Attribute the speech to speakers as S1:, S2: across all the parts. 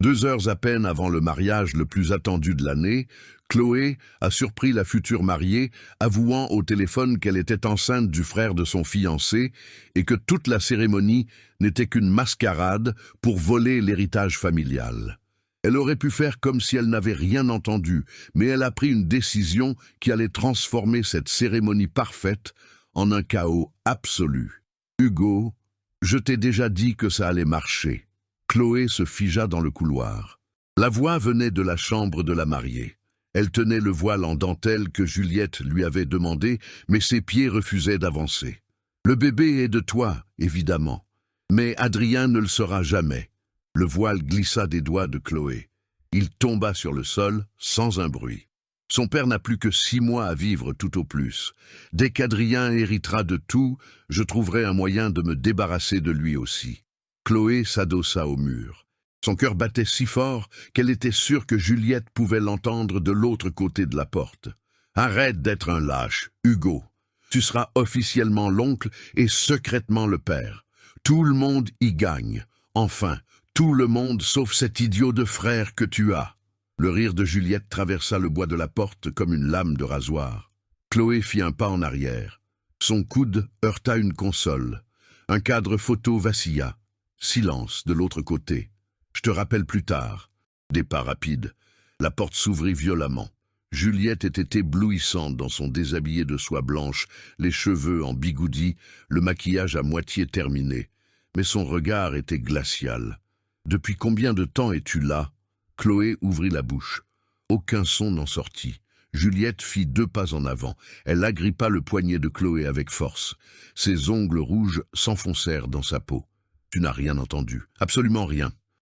S1: 2 heures à peine avant le mariage le plus attendu de l'année, Chloé a surpris la future mariée, avouant au téléphone qu'elle était enceinte du frère de son fiancé et que toute la cérémonie n'était qu'une mascarade pour voler l'héritage familial. Elle aurait pu faire comme si elle n'avait rien entendu, mais elle a pris une décision qui allait transformer cette cérémonie parfaite en un chaos absolu. Hugo, je t'ai déjà dit que ça allait marcher. Chloé se figea dans le couloir. La voix venait de la chambre de la mariée. Elle tenait le voile en dentelle que Juliette lui avait demandé, mais ses pieds refusaient d'avancer. Le bébé est de toi, évidemment, mais Adrien ne le sera jamais. Le voile glissa des doigts de Chloé. Il tomba sur le sol, sans un bruit. Son père n'a plus que 6 mois à vivre tout au plus. Dès qu'Adrien héritera de tout, je trouverai un moyen de me débarrasser de lui aussi. Chloé s'adossa au mur. Son cœur battait si fort qu'elle était sûre que Juliette pouvait l'entendre de l'autre côté de la porte. « Arrête d'être un lâche, Hugo. Tu seras officiellement l'oncle et secrètement le père. Tout le monde y gagne. Enfin, tout le monde sauf cet idiot de frère que tu as. » Le rire de Juliette traversa le bois de la porte comme une lame de rasoir. Chloé fit un pas en arrière. Son coude heurta une console. Un cadre photo vacilla. Silence de l'autre côté. Je te rappelle plus tard. Départ rapide. La porte s'ouvrit violemment. Juliette était éblouissante dans son déshabillé de soie blanche, les cheveux en bigoudi, le maquillage à moitié terminé. Mais son regard était glacial. « Depuis combien de temps es-tu là ?» Chloé ouvrit la bouche. Aucun son n'en sortit. Juliette fit 2 pas en avant. Elle agrippa le poignet de Chloé avec force. Ses ongles rouges s'enfoncèrent dans sa peau. « Tu n'as rien entendu. Absolument rien. »«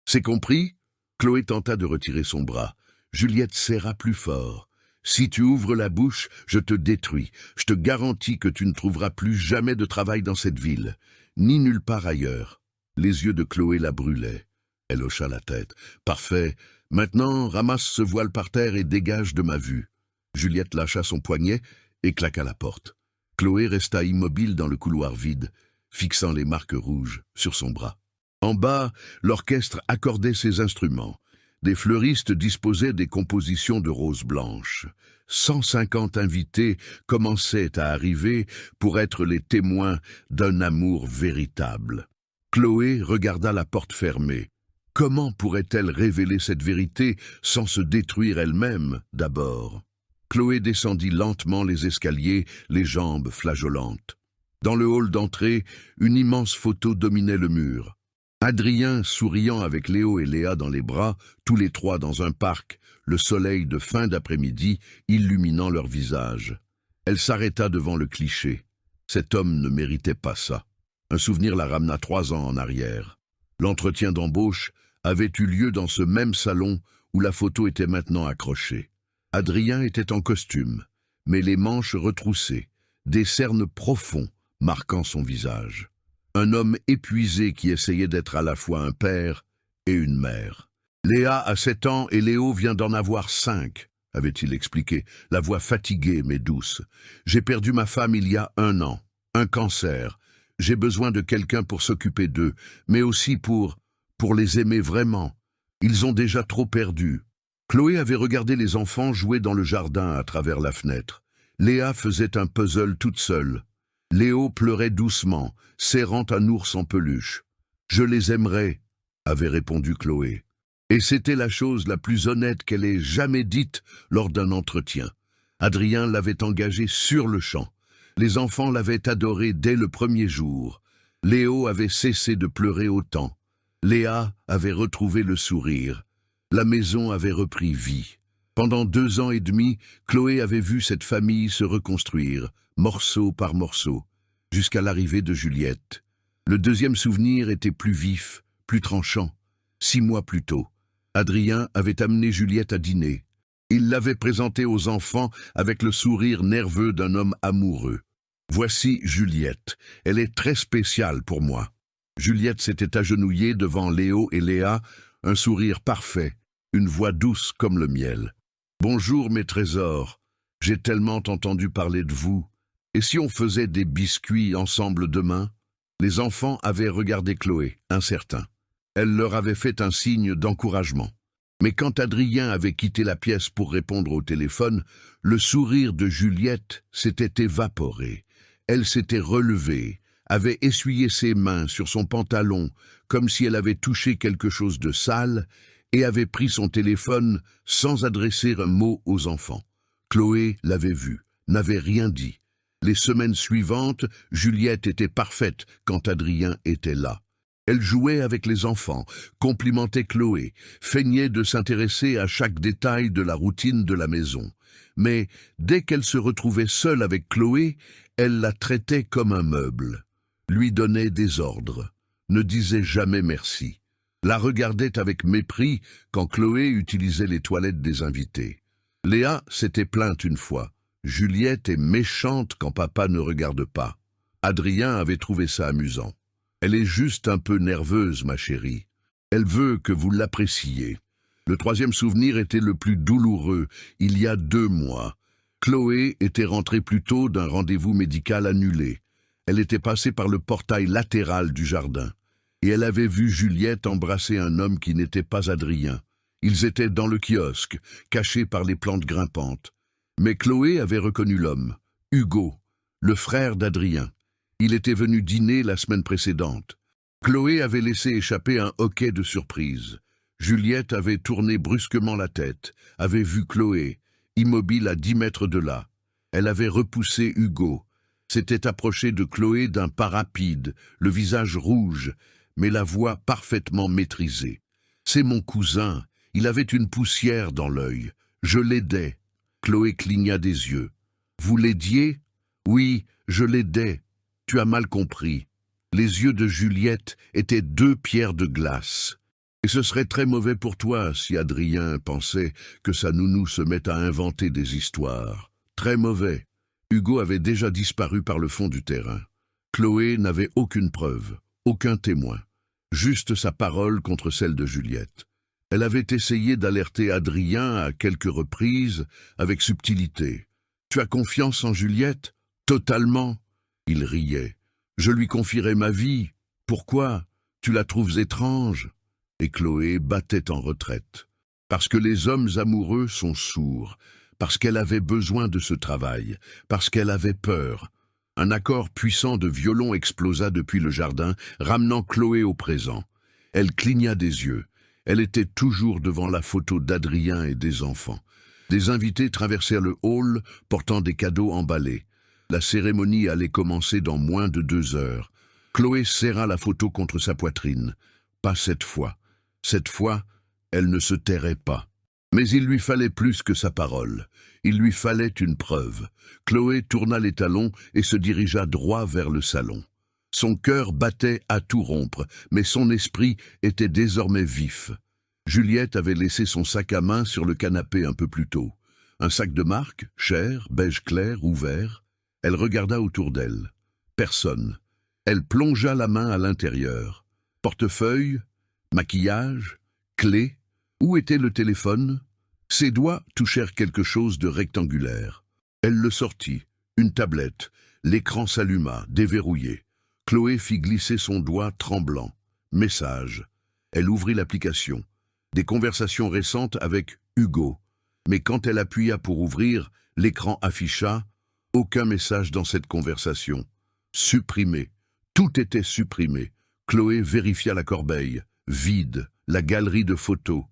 S1: C'est compris ?» Chloé tenta de retirer son bras. Juliette serra plus fort. « Si tu ouvres la bouche, je te détruis. Je te garantis que tu ne trouveras plus jamais de travail dans cette ville, ni nulle part ailleurs. » Les yeux de Chloé la brûlaient. Elle hocha la tête. « Parfait. Maintenant, ramasse ce voile par terre et dégage de ma vue. » Juliette lâcha son poignet et claqua la porte. Chloé resta immobile dans le couloir vide, fixant les marques rouges sur son bras. En bas, l'orchestre accordait ses instruments. Des fleuristes disposaient des compositions de roses blanches. 150 invités commençaient à arriver pour être les témoins d'un amour véritable. Chloé regarda la porte fermée. Comment pourrait-elle révéler cette vérité sans se détruire elle-même d'abord? Chloé descendit lentement les escaliers, les jambes flageolantes. Dans le hall d'entrée, une immense photo dominait le mur. Adrien souriant avec Léo et Léa dans les bras, tous les 3 dans un parc, le soleil de fin d'après-midi illuminant leurs visages. Elle s'arrêta devant le cliché. Cet homme ne méritait pas ça. Un souvenir la ramena 3 ans en arrière. L'entretien d'embauche avait eu lieu dans ce même salon où la photo était maintenant accrochée. Adrien était en costume, mais les manches retroussées, des cernes profonds marquant son visage. Un homme épuisé qui essayait d'être à la fois un père et une mère. « Léa a 7 ans et Léo vient d'en avoir 5, avait-il expliqué, la voix fatiguée mais douce. « J'ai perdu ma femme il y a 1 an, un cancer. J'ai besoin de quelqu'un pour s'occuper d'eux, mais aussi pour les aimer vraiment. Ils ont déjà trop perdu. » Chloé avait regardé les enfants jouer dans le jardin à travers la fenêtre. Léa faisait un puzzle toute seule. Léo pleurait doucement, serrant un ours en peluche. « Je les aimerais, » avait répondu Chloé. Et c'était la chose la plus honnête qu'elle ait jamais dite lors d'un entretien. Adrien l'avait engagée sur le champ. Les enfants l'avaient adoré dès le premier jour. Léo avait cessé de pleurer autant. Léa avait retrouvé le sourire. La maison avait repris vie. Pendant 2 ans et demi, Chloé avait vu cette famille se reconstruire, morceau par morceau, jusqu'à l'arrivée de Juliette. Le deuxième souvenir était plus vif, plus tranchant. 6 mois plus tôt, Adrien avait amené Juliette à dîner. Il l'avait présentée aux enfants avec le sourire nerveux d'un homme amoureux. « Voici Juliette, elle est très spéciale pour moi. » Juliette s'était agenouillée devant Léo et Léa, un sourire parfait, une voix douce comme le miel. « Bonjour mes trésors, j'ai tellement entendu parler de vous. Et si on faisait des biscuits ensemble demain ?» Les enfants avaient regardé Chloé, incertains. Elle leur avait fait un signe d'encouragement. Mais quand Adrien avait quitté la pièce pour répondre au téléphone, le sourire de Juliette s'était évaporé. Elle s'était relevée, avait essuyé ses mains sur son pantalon comme si elle avait touché quelque chose de sale et avait pris son téléphone sans adresser un mot aux enfants. Chloé l'avait vu, n'avait rien dit. Les semaines suivantes, Juliette était parfaite quand Adrien était là. Elle jouait avec les enfants, complimentait Chloé, feignait de s'intéresser à chaque détail de la routine de la maison. Mais dès qu'elle se retrouvait seule avec Chloé, elle la traitait comme un meuble, lui donnait des ordres, ne disait jamais merci, la regardait avec mépris quand Chloé utilisait les toilettes des invités. Léa s'était plainte une fois. Juliette est méchante quand papa ne regarde pas. Adrien avait trouvé ça amusant. Elle est juste un peu nerveuse, ma chérie. Elle veut que vous l'appréciez. Le troisième souvenir était le plus douloureux, il y a 2 mois. Chloé était rentrée plus tôt d'un rendez-vous médical annulé. Elle était passée par le portail latéral du jardin. Et elle avait vu Juliette embrasser un homme qui n'était pas Adrien. Ils étaient dans le kiosque, cachés par les plantes grimpantes. Mais Chloé avait reconnu l'homme, Hugo, le frère d'Adrien. Il était venu dîner la semaine précédente. Chloé avait laissé échapper un hoquet de surprise. Juliette avait tourné brusquement la tête, avait vu Chloé, immobile à 10 mètres de là. Elle avait repoussé Hugo, s'était approchée de Chloé d'un pas rapide, le visage rouge, mais la voix parfaitement maîtrisée. « C'est mon cousin, il avait une poussière dans l'œil. Je l'aidais. » Chloé cligna des yeux. « Vous l'aidiez ? » ?»« Oui, je l'aidais. Tu as mal compris. » Les yeux de Juliette étaient 2 pierres de glace. Et ce serait très mauvais pour toi si Adrien pensait que sa nounou se met à inventer des histoires. Très mauvais. Hugo avait déjà disparu par le fond du terrain. Chloé n'avait aucune preuve, aucun témoin. Juste sa parole contre celle de Juliette. Elle avait essayé d'alerter Adrien à quelques reprises, avec subtilité. « Tu as confiance en Juliette ? » ?»« Totalement. » Il riait. « Je lui confierai ma vie. Pourquoi ? Tu la trouves étrange ?» Et Chloé battait en retraite. Parce que les hommes amoureux sont sourds, parce qu'elle avait besoin de ce travail, parce qu'elle avait peur. Un accord puissant de violon explosa depuis le jardin, ramenant Chloé au présent. Elle cligna des yeux. Elle était toujours devant la photo d'Adrien et des enfants. Des invités traversèrent le hall, portant des cadeaux emballés. La cérémonie allait commencer dans moins de 2 heures. Chloé serra la photo contre sa poitrine. Pas cette fois. Cette fois, elle ne se tairait pas. Mais il lui fallait plus que sa parole. Il lui fallait une preuve. Chloé tourna les talons et se dirigea droit vers le salon. Son cœur battait à tout rompre, mais son esprit était désormais vif. Juliette avait laissé son sac à main sur le canapé un peu plus tôt. Un sac de marque, cher, beige clair, ouvert. Elle regarda autour d'elle. Personne. Elle plongea la main à l'intérieur. Portefeuille, maquillage, clé. Où était le téléphone? Ses doigts touchèrent quelque chose de rectangulaire. Elle le sortit. Une tablette. L'écran s'alluma, déverrouillé. Chloé fit glisser son doigt tremblant. Message. Elle ouvrit l'application. Des conversations récentes avec Hugo. Mais quand elle appuya pour ouvrir, l'écran afficha « Aucun message dans cette conversation. Supprimé. » Tout était supprimé. Chloé vérifia la corbeille. Vide. La galerie de photos.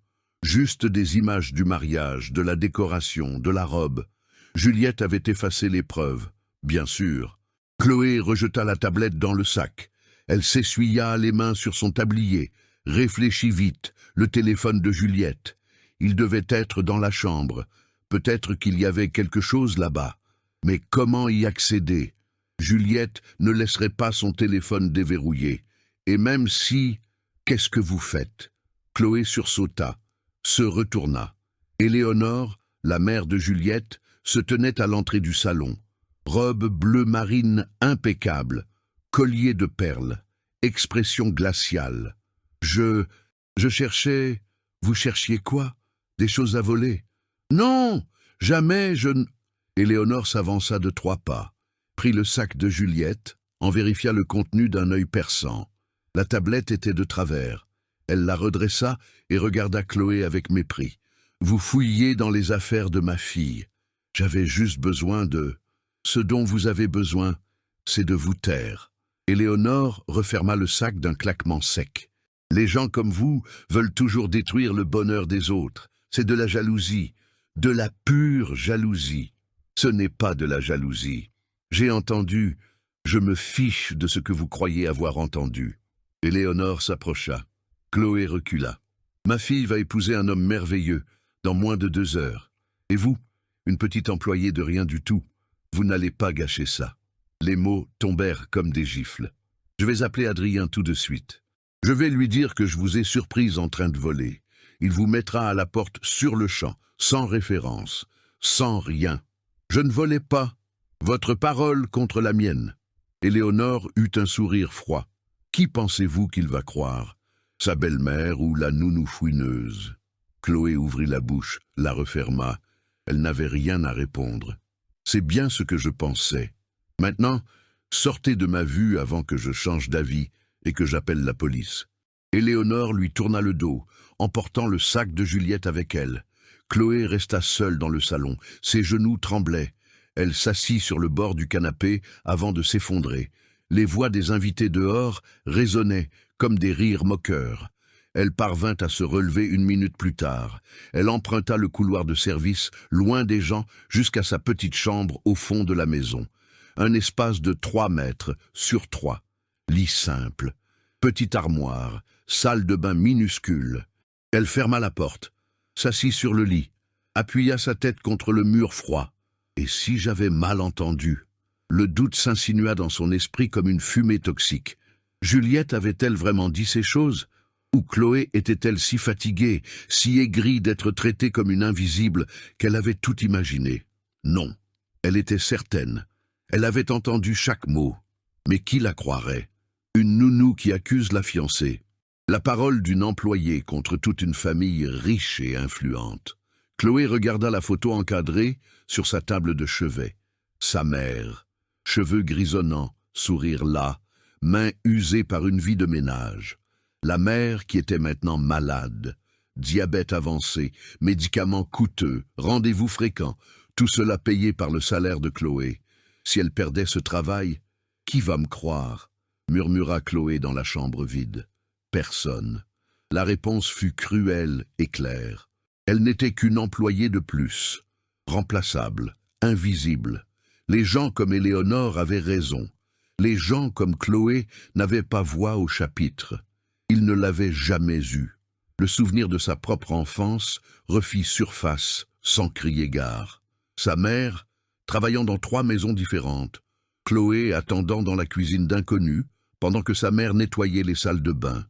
S1: Juste des images du mariage, de la décoration, de la robe. Juliette avait effacé les preuves. Bien sûr. Chloé rejeta la tablette dans le sac. Elle s'essuya les mains sur son tablier. Réfléchit vite. Le téléphone de Juliette. Il devait être dans la chambre. Peut-être qu'il y avait quelque chose là-bas. Mais comment y accéder? Juliette ne laisserait pas son téléphone déverrouillé. Et même si... Qu'est-ce que vous faites? Chloé sursauta, se retourna. Éléonore, la mère de Juliette, se tenait à l'entrée du salon. Robe bleu marine impeccable, collier de perles, expression glaciale. Je cherchais... Vous cherchiez quoi? Des choses à voler? Non, jamais je ne... Éléonore s'avança de 3 pas, prit le sac de Juliette, en vérifia le contenu d'un œil perçant. La tablette était de travers. Elle la redressa et regarda Chloé avec mépris. « Vous fouillez dans les affaires de ma fille. J'avais juste besoin de... Ce dont vous avez besoin, c'est de vous taire. » Éléonore referma le sac d'un claquement sec. « Les gens comme vous veulent toujours détruire le bonheur des autres. C'est de la jalousie, de la pure jalousie. Ce n'est pas de la jalousie. J'ai entendu, je me fiche de ce que vous croyez avoir entendu. » Éléonore s'approcha. Chloé recula. « Ma fille va épouser un homme merveilleux, dans moins de 2 heures. Et vous, une petite employée de rien du tout, vous n'allez pas gâcher ça. » Les mots tombèrent comme des gifles. « Je vais appeler Adrien tout de suite. Je vais lui dire que je vous ai surprise en train de voler. Il vous mettra à la porte sur le champ, sans référence, sans rien. Je ne volais pas. Votre parole contre la mienne. » Éléonore eut un sourire froid. « Qui pensez-vous qu'il va croire? Sa belle-mère ou la nounou fouineuse ?» Chloé ouvrit la bouche, la referma. Elle n'avait rien à répondre. « C'est bien ce que je pensais. Maintenant, sortez de ma vue avant que je change d'avis et que j'appelle la police. » Éléonore lui tourna le dos, emportant le sac de Juliette avec elle. Chloé resta seule dans le salon. Ses genoux tremblaient. Elle s'assit sur le bord du canapé avant de s'effondrer. Les voix des invités dehors résonnaient comme des rires moqueurs. Elle parvint à se relever 1 minute plus tard. Elle emprunta le couloir de service, loin des gens, jusqu'à sa petite chambre au fond de la maison. Un espace de 3 mètres sur 3. Lit simple. Petite armoire. Salle de bain minuscule. Elle ferma la porte, s'assit sur le lit, appuya sa tête contre le mur froid. Et si j'avais mal entendu? Le doute s'insinua dans son esprit comme une fumée toxique. Juliette avait-elle vraiment dit ces choses? Ou Chloé était-elle si fatiguée, si aigrie d'être traitée comme une invisible qu'elle avait tout imaginé? Non, elle était certaine. Elle avait entendu chaque mot. Mais qui la croirait? Une nounou qui accuse la fiancée. La parole d'une employée contre toute une famille riche et influente. Chloé regarda la photo encadrée sur sa table de chevet. Sa mère, cheveux grisonnants, sourire las, mains usées par une vie de ménage. La mère qui était maintenant malade, diabète avancé, médicaments coûteux, rendez-vous fréquents, tout cela payé par le salaire de Chloé. Si elle perdait ce travail, qui va me croire? Murmura Chloé dans la chambre vide. Personne. La réponse fut cruelle et claire. Elle n'était qu'une employée de plus, remplaçable, invisible. Les gens comme Éléonore avaient raison. Les gens comme Chloé n'avaient pas voix au chapitre. Ils ne l'avaient jamais eue. Le souvenir de sa propre enfance refit surface sans crier gare. Sa mère, travaillant dans 3 maisons différentes, Chloé attendant dans la cuisine d'inconnus, pendant que sa mère nettoyait les salles de bain.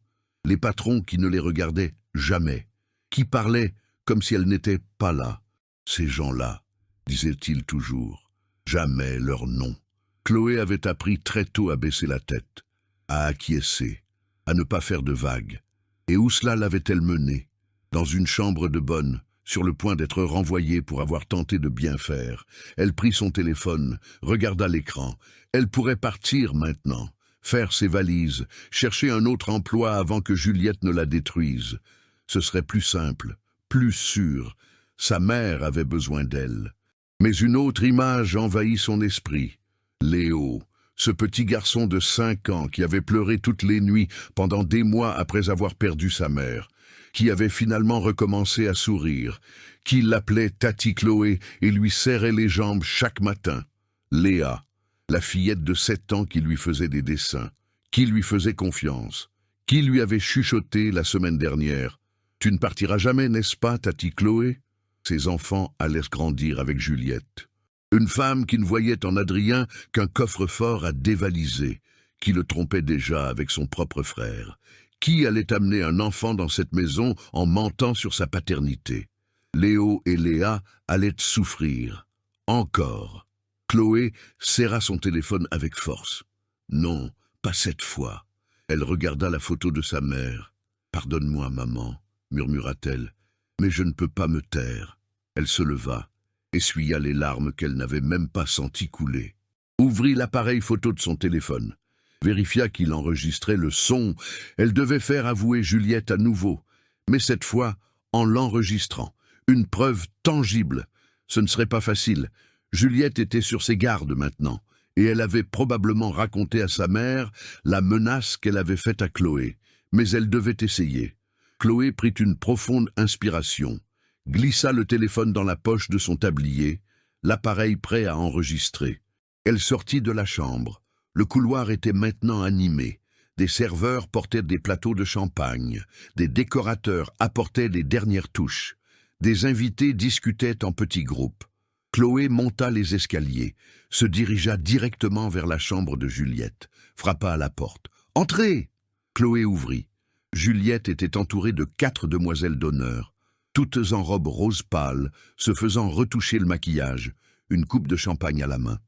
S1: Les patrons qui ne les regardaient jamais, qui parlaient comme si elle n'était pas là. Ces gens-là, disait-il toujours, jamais leur nom. Chloé avait appris très tôt à baisser la tête, à acquiescer, à ne pas faire de vagues. Et où cela l'avait-elle menée? Dans une chambre de bonne, sur le point d'être renvoyée pour avoir tenté de bien faire. Elle prit son téléphone, regarda l'écran. Elle pourrait partir maintenant, faire ses valises, chercher un autre emploi avant que Juliette ne la détruise. Ce serait plus simple, plus sûr. Sa mère avait besoin d'elle. Mais une autre image envahit son esprit. Léo, ce petit garçon de 5 ans qui avait pleuré toutes les nuits pendant des mois après avoir perdu sa mère, qui avait finalement recommencé à sourire, qui l'appelait Tati Chloé et lui serrait les jambes chaque matin. Léa, la fillette de 7 ans qui lui faisait des dessins, qui lui faisait confiance, qui lui avait chuchoté la semaine dernière. « Tu ne partiras jamais, n'est-ce pas, Tati Chloé ?» Ses enfants allaient grandir avec Juliette. Une femme qui ne voyait en Adrien qu'un coffre-fort à dévaliser, qui le trompait déjà avec son propre frère. Qui allait amener un enfant dans cette maison en mentant sur sa paternité? Léo et Léa allaient souffrir. Encore. Chloé serra son téléphone avec force. Non, pas cette fois. Elle regarda la photo de sa mère. « Pardonne-moi, maman », murmura-t-elle, « mais je ne peux pas me taire. » Elle se leva, essuya les larmes qu'elle n'avait même pas senties couler. Ouvrit l'appareil photo de son téléphone. vérifia qu'il enregistrait le son. Elle devait faire avouer Juliette à nouveau, mais cette fois en l'enregistrant. Une preuve tangible. Ce ne serait pas facile. Juliette était sur ses gardes maintenant, et elle avait probablement raconté à sa mère la menace qu'elle avait faite à Chloé. Mais elle devait essayer. Chloé prit une profonde inspiration, glissa le téléphone dans la poche de son tablier, l'appareil prêt à enregistrer. Elle sortit de la chambre. Le couloir était maintenant animé. Des serveurs portaient des plateaux de champagne. Des décorateurs apportaient les dernières touches. Des invités discutaient en petits groupes. Chloé monta les escaliers, se dirigea directement vers la chambre de Juliette, frappa à la porte. « Entrez !» Chloé ouvrit. Juliette était entourée de 4 demoiselles d'honneur, toutes en robe rose pâle, se faisant retoucher le maquillage, une coupe de champagne à la main.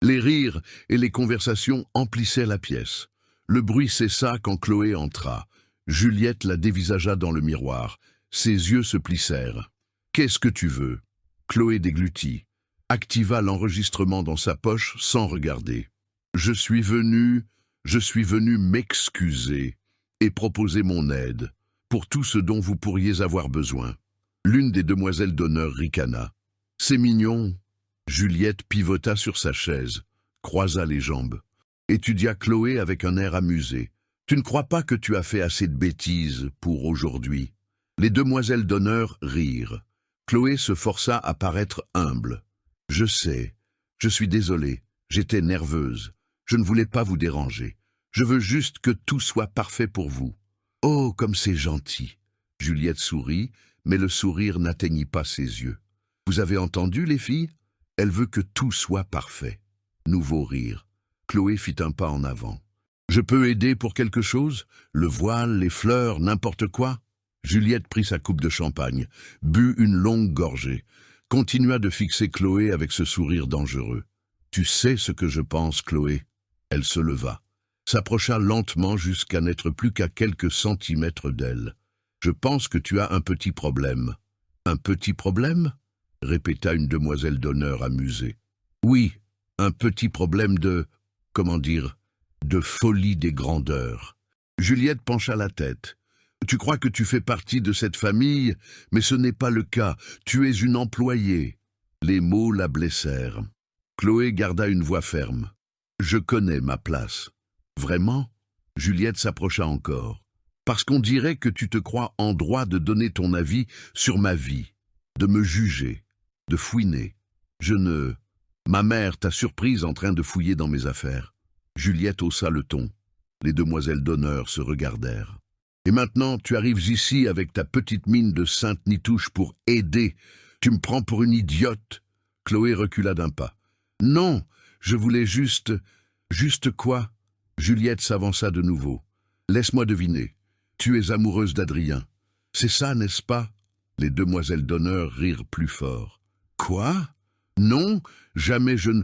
S1: Les rires et les conversations emplissaient la pièce. Le bruit cessa quand Chloé entra. Juliette la dévisagea dans le miroir. Ses yeux se plissèrent. « Qu'est-ce que tu veux ?» Chloé déglutit, activa l'enregistrement dans sa poche sans regarder. « Je suis venu m'excuser et proposer mon aide pour tout ce dont vous pourriez avoir besoin. » L'une des demoiselles d'honneur ricana. « C'est mignon. » Juliette pivota sur sa chaise, croisa les jambes, étudia Chloé avec un air amusé. « Tu ne crois pas que tu as fait assez de bêtises pour aujourd'hui ?» Les demoiselles d'honneur rirent. Chloé se força à paraître humble. « Je sais, je suis désolée, j'étais nerveuse. Je ne voulais pas vous déranger. Je veux juste que tout soit parfait pour vous. »« Oh, comme c'est gentil !» Juliette sourit, mais le sourire n'atteignit pas ses yeux. « Vous avez entendu, les filles ? Elle veut que tout soit parfait. » Nouveau rire. Chloé fit un pas en avant. « Je peux aider pour quelque chose ? Le voile, les fleurs, n'importe quoi ?» Juliette prit sa coupe de champagne, but une longue gorgée, continua de fixer Chloé avec ce sourire dangereux. « Tu sais ce que je pense, Chloé ?» Elle se leva, s'approcha lentement jusqu'à n'être plus qu'à quelques centimètres d'elle. « Je pense que tu as un petit problème. »« Un petit problème ?» répéta une demoiselle d'honneur amusée. « Oui, un petit problème de... comment dire, de folie des grandeurs. » Juliette pencha la tête. « Tu crois que tu fais partie de cette famille, mais ce n'est pas le cas. Tu es une employée. » Les mots la blessèrent. Chloé garda une voix ferme. « Je connais ma place. »« Vraiment ?» Juliette s'approcha encore. « Parce qu'on dirait que tu te crois en droit de donner ton avis sur ma vie, de me juger, de fouiner. Je ne... Ma mère t'a surprise en train de fouiller dans mes affaires. » Juliette haussa le ton. Les demoiselles d'honneur se regardèrent. « Et maintenant, tu arrives ici avec ta petite mine de sainte nitouche pour aider. Tu me prends pour une idiote. » Chloé recula d'un pas. « Non, je voulais juste... » « Juste quoi ?» Juliette s'avança de nouveau. « Laisse-moi deviner. Tu es amoureuse d'Adrien. C'est ça, n'est-ce pas ?» Les demoiselles d'honneur rirent plus fort. « Quoi ? Non, jamais je ne... »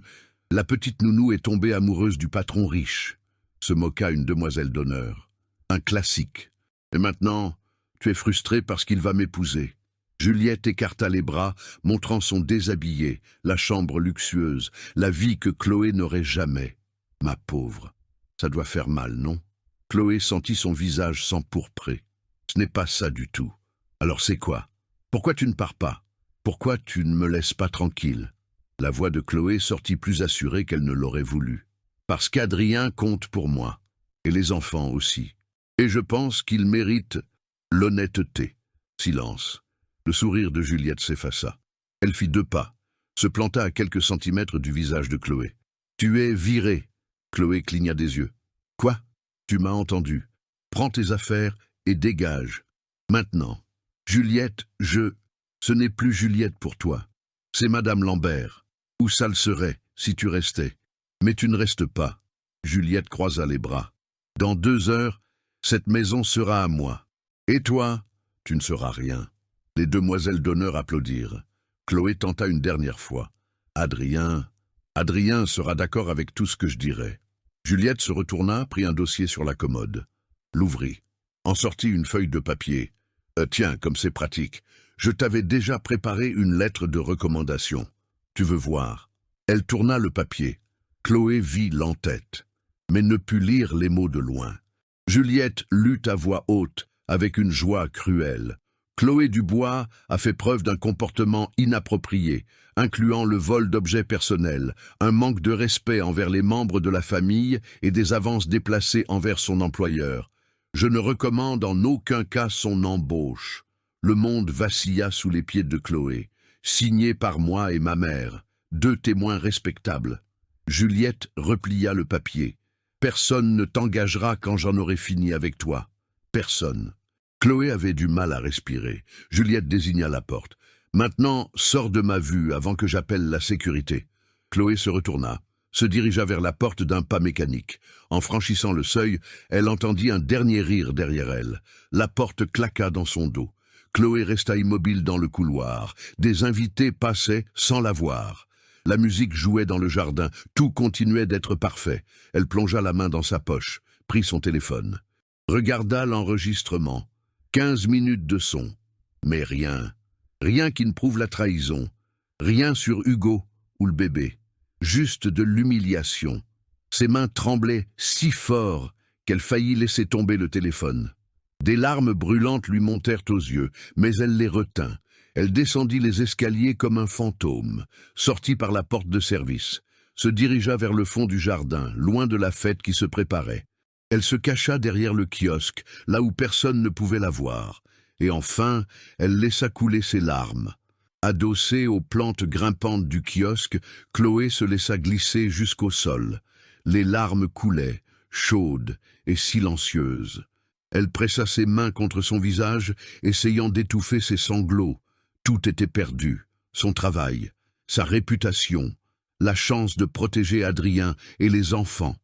S1: « La petite nounou est tombée amoureuse du patron riche, » se moqua une demoiselle d'honneur. « Un classique. Et maintenant, tu es frustrée parce qu'il va m'épouser. » Juliette écarta les bras, montrant son déshabillé, la chambre luxueuse, la vie que Chloé n'aurait jamais. « Ma pauvre, ça doit faire mal, non ?» Chloé sentit son visage s'empourprer. « Ce n'est pas ça du tout. Alors c'est quoi ? Pourquoi tu ne pars pas ? Pourquoi tu ne me laisses pas tranquille ?» La voix de Chloé sortit plus assurée qu'elle ne l'aurait voulu. « Parce qu'Adrien compte pour moi, et les enfants aussi. Et je pense qu'il mérite l'honnêteté. » Silence. Le sourire de Juliette s'effaça. Elle fit 2 pas, se planta à quelques centimètres du visage de Chloé. « Tu es virée. » Chloé cligna des yeux. « Quoi ? Tu m'as entendu. Prends tes affaires et dégage. Maintenant. Juliette, Ce n'est plus Juliette pour toi. C'est Madame Lambert. Ou ça le serait, si tu restais. Mais tu ne restes pas. » Juliette croisa les bras. « Dans 2 heures, cette maison sera à moi. Et toi, tu ne seras rien. » Les demoiselles d'honneur applaudirent. Chloé tenta une dernière fois. « Adrien sera d'accord avec tout ce que je dirai. » Juliette se retourna, prit un dossier sur la commode. L'ouvrit. En sortit une feuille de papier. « Tiens, comme c'est pratique. Je t'avais déjà préparé une lettre de recommandation. Tu veux voir ?» Elle tourna le papier. Chloé vit l'entête. mais ne put lire les mots de loin. Juliette lut à voix haute, avec une joie cruelle. Chloé Dubois a fait preuve d'un comportement inapproprié, incluant le vol d'objets personnels, un manque de respect envers les membres de la famille et des avances déplacées envers son employeur. Je ne recommande en aucun cas son embauche. Le monde vacilla sous les pieds de Chloé, signé par moi et ma mère, 2 témoins respectables. Juliette replia le papier. Personne ne t'engagera quand j'en aurai fini avec toi. Personne. Chloé avait du mal à respirer. Juliette désigna la porte. Maintenant, sors de ma vue avant que j'appelle la sécurité. Chloé se retourna, se dirigea vers la porte d'un pas mécanique. En franchissant le seuil, elle entendit un dernier rire derrière elle. La porte claqua dans son dos. Chloé resta immobile dans le couloir. Des invités passaient sans la voir. La musique jouait dans le jardin. Tout continuait d'être parfait. Elle plongea la main dans sa poche, prit son téléphone. Regarda l'enregistrement. 15 minutes de son. Mais rien. Rien qui ne prouve la trahison. Rien sur Hugo ou le bébé. Juste de l'humiliation. Ses mains tremblaient si fort qu'elle faillit laisser tomber le téléphone. Des larmes brûlantes lui montèrent aux yeux, mais elle les retint. Elle descendit les escaliers comme un fantôme, sortit par la porte de service, se dirigea vers le fond du jardin, loin de la fête qui se préparait. Elle se cacha derrière le kiosque, là où personne ne pouvait la voir, et enfin, elle laissa couler ses larmes. Adossée aux plantes grimpantes du kiosque, Chloé se laissa glisser jusqu'au sol. Les larmes coulaient, chaudes et silencieuses. Elle pressa ses mains contre son visage, essayant d'étouffer ses sanglots. Tout était perdu, son travail, sa réputation, la chance de protéger Adrien et les enfants.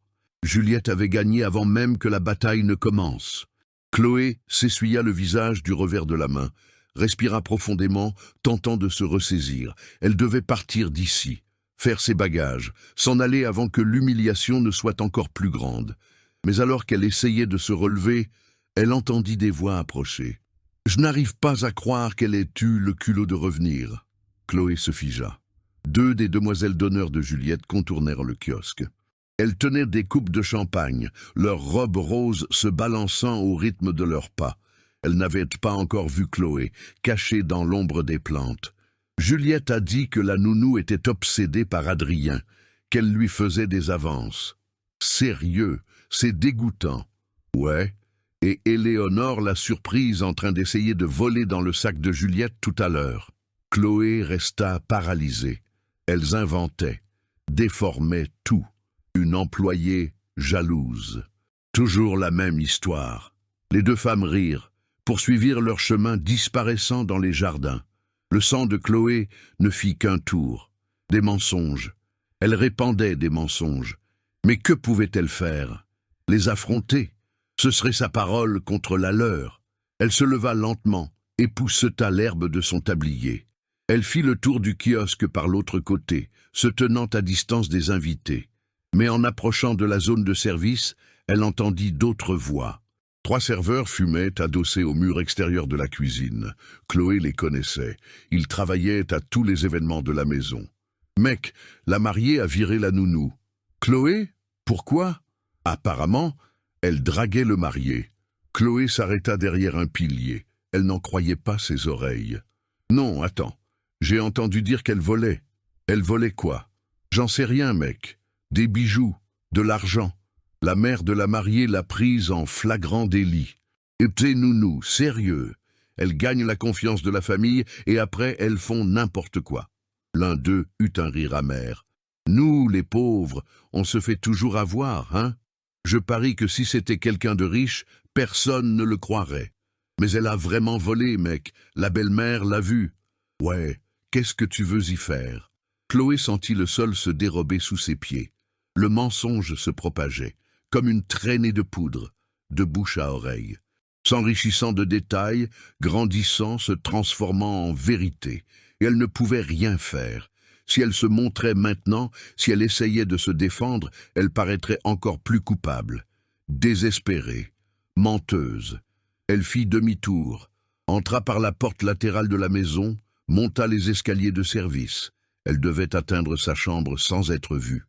S1: Juliette avait gagné avant même que la bataille ne commence. Chloé s'essuya le visage du revers de la main, respira profondément, tentant de se ressaisir. Elle devait partir d'ici, faire ses bagages, s'en aller avant que l'humiliation ne soit encore plus grande. Mais alors qu'elle essayait de se relever, elle entendit des voix approcher. « Je n'arrive pas à croire qu'elle ait eu le culot de revenir. » Chloé se figea. 2 des demoiselles d'honneur de Juliette contournèrent le kiosque. Elles tenaient des coupes de champagne, leurs robes roses se balançant au rythme de leurs pas. Elles n'avaient pas encore vu Chloé, cachée dans l'ombre des plantes. Juliette a dit que la nounou était obsédée par Adrien, qu'elle lui faisait des avances. Sérieux, c'est dégoûtant. Ouais. Et Éléonore l'a surprise en train d'essayer de voler dans le sac de Juliette tout à l'heure. Chloé resta paralysée. Elles inventaient, déformaient tout. Une employée jalouse. Toujours la même histoire. Les 2 femmes rirent, poursuivirent leur chemin disparaissant dans les jardins. Le sang de Chloé ne fit qu'un tour. Des mensonges. Elle répandait des mensonges. Mais que pouvait-elle faire? Les affronter? Ce serait sa parole contre la leur. Elle se leva lentement, épousseta l'herbe de son tablier. Elle fit le tour du kiosque par l'autre côté, se tenant à distance des invités. Mais en approchant de la zone de service, elle entendit d'autres voix. 3 serveurs fumaient adossés au mur extérieur de la cuisine. Chloé les connaissait. Ils travaillaient à tous les événements de la maison. Mec, la mariée a viré la nounou. Chloé? Pourquoi? Apparemment, elle draguait le marié. Chloé s'arrêta derrière un pilier. Elle n'en croyait pas ses oreilles. Non, attends. J'ai entendu dire qu'elle volait. Elle volait quoi? J'en sais rien, mec. Des bijoux, de l'argent. La mère de la mariée l'a prise en flagrant délit. Et t'es nounou, sérieux. Elles gagnent la confiance de la famille et après elles font n'importe quoi. L'un d'eux eut un rire amer. Nous, les pauvres, on se fait toujours avoir, hein? Je parie que si c'était quelqu'un de riche, personne ne le croirait. Mais elle a vraiment volé, mec. La belle-mère l'a vu. Ouais, qu'est-ce que tu veux y faire? Chloé sentit le sol se dérober sous ses pieds. Le mensonge se propageait, comme une traînée de poudre, de bouche à oreille, s'enrichissant de détails, grandissant, se transformant en vérité. Et elle ne pouvait rien faire. Si elle se montrait maintenant, si elle essayait de se défendre, elle paraîtrait encore plus coupable. Désespérée, menteuse. Elle fit demi-tour, entra par la porte latérale de la maison, monta les escaliers de service. Elle devait atteindre sa chambre sans être vue.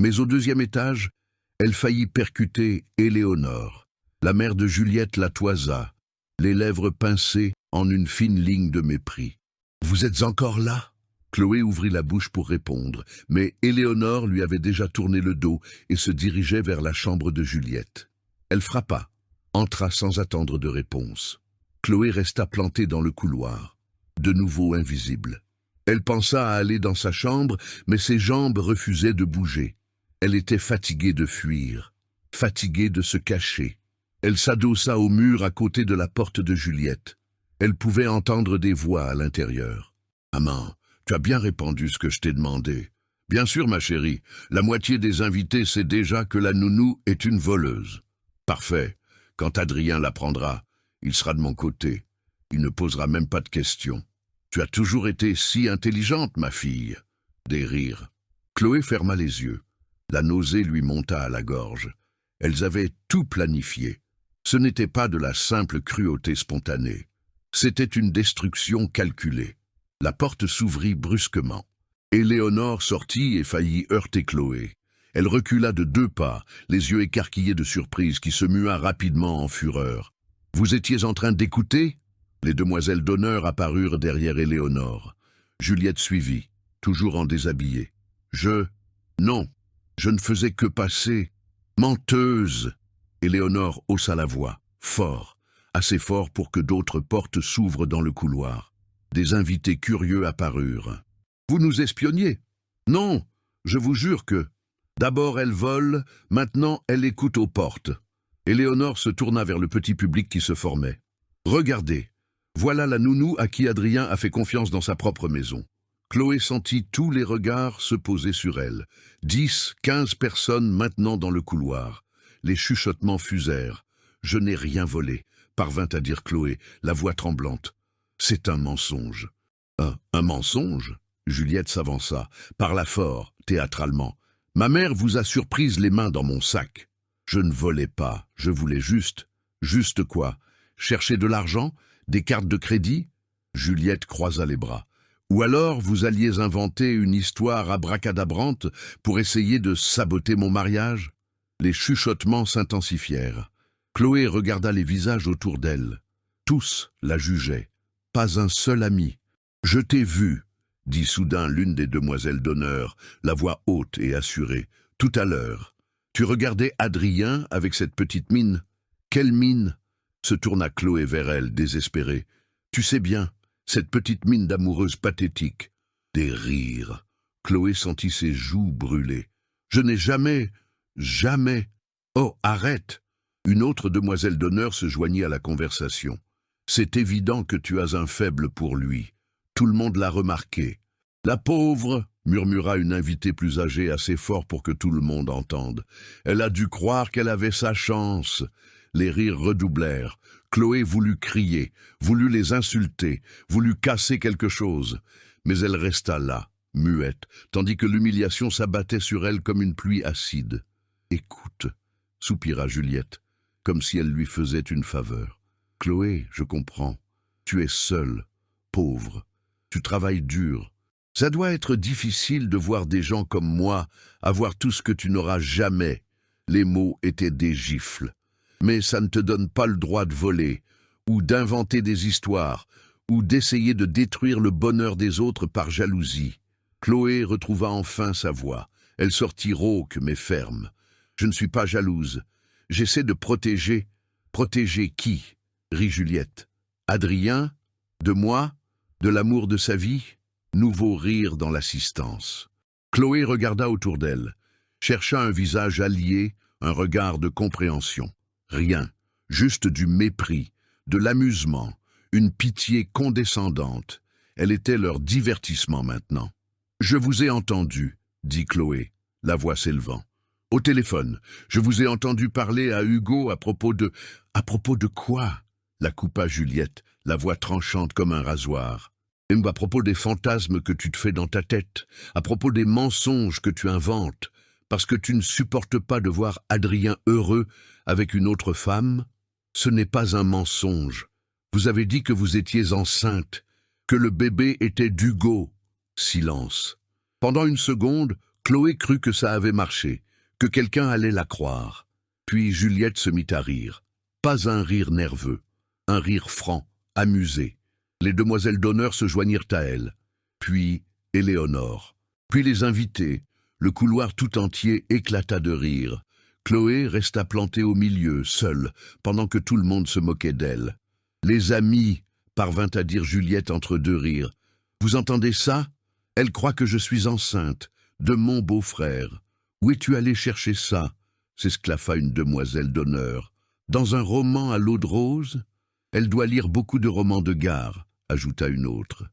S1: Mais au 2e étage, Elle faillit percuter Éléonore. La mère de Juliette la toisa, les lèvres pincées en une fine ligne de mépris. « Vous êtes encore là ?» Chloé ouvrit la bouche pour répondre, mais Éléonore lui avait déjà tourné le dos et se dirigeait vers la chambre de Juliette. Elle frappa, entra sans attendre de réponse. Chloé resta plantée dans le couloir, de nouveau invisible. Elle pensa à aller dans sa chambre, mais ses jambes refusaient de bouger. Elle était fatiguée de fuir, fatiguée de se cacher. Elle s'adossa au mur à côté de la porte de Juliette. Elle pouvait entendre des voix à l'intérieur. « Maman, tu as bien répondu ce que je t'ai demandé. Bien sûr, ma chérie, la moitié des invités sait déjà que la nounou est une voleuse. Parfait. Quand Adrien l'apprendra, il sera de mon côté. Il ne posera même pas de questions. Tu as toujours été si intelligente, ma fille. » Des rires. Chloé ferma les yeux. La nausée lui monta à la gorge. Elles avaient tout planifié. Ce n'était pas de la simple cruauté spontanée. C'était une destruction calculée. La porte s'ouvrit brusquement. Éléonore sortit et faillit heurter Chloé. Elle recula de 2 pas, les yeux écarquillés de surprise qui se mua rapidement en fureur. « Vous étiez en train d'écouter ?» Les demoiselles d'honneur apparurent derrière Éléonore. Juliette suivit, toujours en déshabillé. « Non, je ne faisais que passer. Menteuse !» Éléonore haussa la voix, fort, assez fort pour que d'autres portes s'ouvrent dans le couloir. Des invités curieux apparurent. « Vous nous espionniez ?»« Non, je vous jure que... » D'abord elle vole, maintenant elle écoute aux portes. Éléonore se tourna vers le petit public qui se formait. « Regardez, voilà la nounou à qui Adrien a fait confiance dans sa propre maison. » Chloé sentit tous les regards se poser sur elle. 10, 15 personnes maintenant dans le couloir. Les chuchotements fusèrent. « Je n'ai rien volé », parvint à dire Chloé, la voix tremblante. « C'est un mensonge. » Un mensonge ?» Juliette s'avança, parla fort, théâtralement. « Ma mère vous a surprise les mains dans mon sac. Je ne volais pas, je voulais juste... » « Juste quoi? Chercher de l'argent? Des cartes de crédit ?» Juliette croisa les bras. « Ou alors vous alliez inventer une histoire abracadabrante pour essayer de saboter mon mariage ?» Les chuchotements s'intensifièrent. Chloé regarda les visages autour d'elle. Tous la jugeaient. Pas un seul ami. « Je t'ai vu, » dit soudain l'une des demoiselles d'honneur, la voix haute et assurée. « Tout à l'heure. Tu regardais Adrien avec cette petite mine. » « Quelle mine ?» se tourna Chloé vers elle, désespérée. « Tu sais bien, cette petite mine d'amoureuse pathétique. » Des rires. Chloé sentit ses joues brûler. « Je n'ai jamais... jamais... » « Oh, arrête !» Une autre demoiselle d'honneur se joignit à la conversation. « C'est évident que tu as un faible pour lui. Tout le monde l'a remarqué. »« La pauvre !» murmura une invitée plus âgée assez fort pour que tout le monde entende. « Elle a dû croire qu'elle avait sa chance. » Les rires redoublèrent. Chloé voulut crier, voulut les insulter, voulut casser quelque chose. Mais elle resta là, muette, tandis que l'humiliation s'abattait sur elle comme une pluie acide. « Écoute !» soupira Juliette, comme si elle lui faisait une faveur. « Chloé, je comprends. Tu es seule, pauvre. Tu travailles dur. Ça doit être difficile de voir des gens comme moi avoir tout ce que tu n'auras jamais. » Les mots étaient des gifles. Mais ça ne te donne pas le droit de voler, ou d'inventer des histoires, ou d'essayer de détruire le bonheur des autres par jalousie. Chloé retrouva enfin sa voix. Elle sortit rauque mais ferme. « Je ne suis pas jalouse. J'essaie de protéger... » « Protéger qui ?» rit Juliette. « Adrien? De moi? De l'amour de sa vie ?» Nouveau rire dans l'assistance. Chloé regarda autour d'elle, chercha un visage allié, un regard de compréhension. Rien, juste du mépris, de l'amusement, une pitié condescendante. Elle était leur divertissement maintenant. « Je vous ai entendu, » dit Chloé, la voix s'élevant. « Au téléphone, je vous ai entendu parler à Hugo à propos de... »« À propos de quoi ?» la coupa Juliette, la voix tranchante comme un rasoir. « À propos des fantasmes que tu te fais dans ta tête, à propos des mensonges que tu inventes, parce que tu ne supportes pas de voir Adrien heureux avec une autre femme. Ce n'est pas un mensonge. Vous avez dit que vous étiez enceinte, que le bébé était d'Hugo. » Silence. Pendant une seconde, Chloé crut que ça avait marché, que quelqu'un allait la croire. Puis Juliette se mit à rire. Pas un rire nerveux, un rire franc, amusé. Les demoiselles d'honneur se joignirent à elle. Puis Éléonore. Puis les invités. Le couloir tout entier éclata de rire. Chloé resta plantée au milieu, seule, pendant que tout le monde se moquait d'elle. « Les amis !» parvint à dire Juliette entre deux rires. « Vous entendez ça? Elle croit que je suis enceinte, de mon beau-frère. Où es-tu allé chercher ça ?» s'esclaffa une demoiselle d'honneur. « Dans un roman à l'eau de rose? Elle doit lire beaucoup de romans de gare, » ajouta une autre.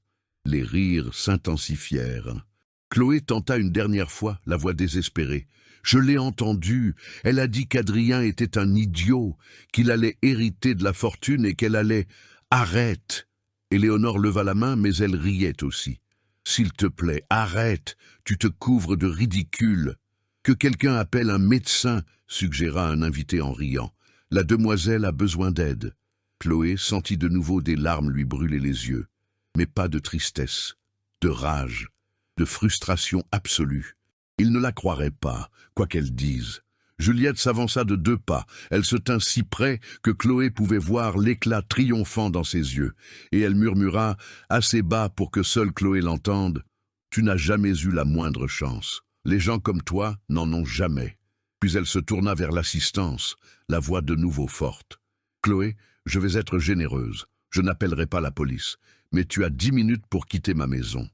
S1: Les rires s'intensifièrent. Chloé tenta une dernière fois, la voix désespérée. « Je l'ai entendue. Elle a dit qu'Adrien était un idiot, qu'il allait hériter de la fortune et qu'elle allait... Arrête !» Éléonore leva la main, mais elle riait aussi. « S'il te plaît, arrête, tu te couvres de ridicule. »« Que quelqu'un appelle un médecin, » suggéra un invité en riant. « La demoiselle a besoin d'aide. » Chloé sentit de nouveau des larmes lui brûler les yeux, mais pas de tristesse, de rage, de frustration absolue. Il ne la croirait pas, quoi qu'elle dise. Juliette s'avança de 2 pas. Elle se tint si près que Chloé pouvait voir l'éclat triomphant dans ses yeux, et elle murmura, assez bas pour que seule Chloé l'entende, « Tu n'as jamais eu la moindre chance. Les gens comme toi n'en ont jamais. » Puis elle se tourna vers l'assistance, la voix de nouveau forte. « Chloé, je vais être généreuse. Je n'appellerai pas la police, mais tu as 10 minutes pour quitter ma maison.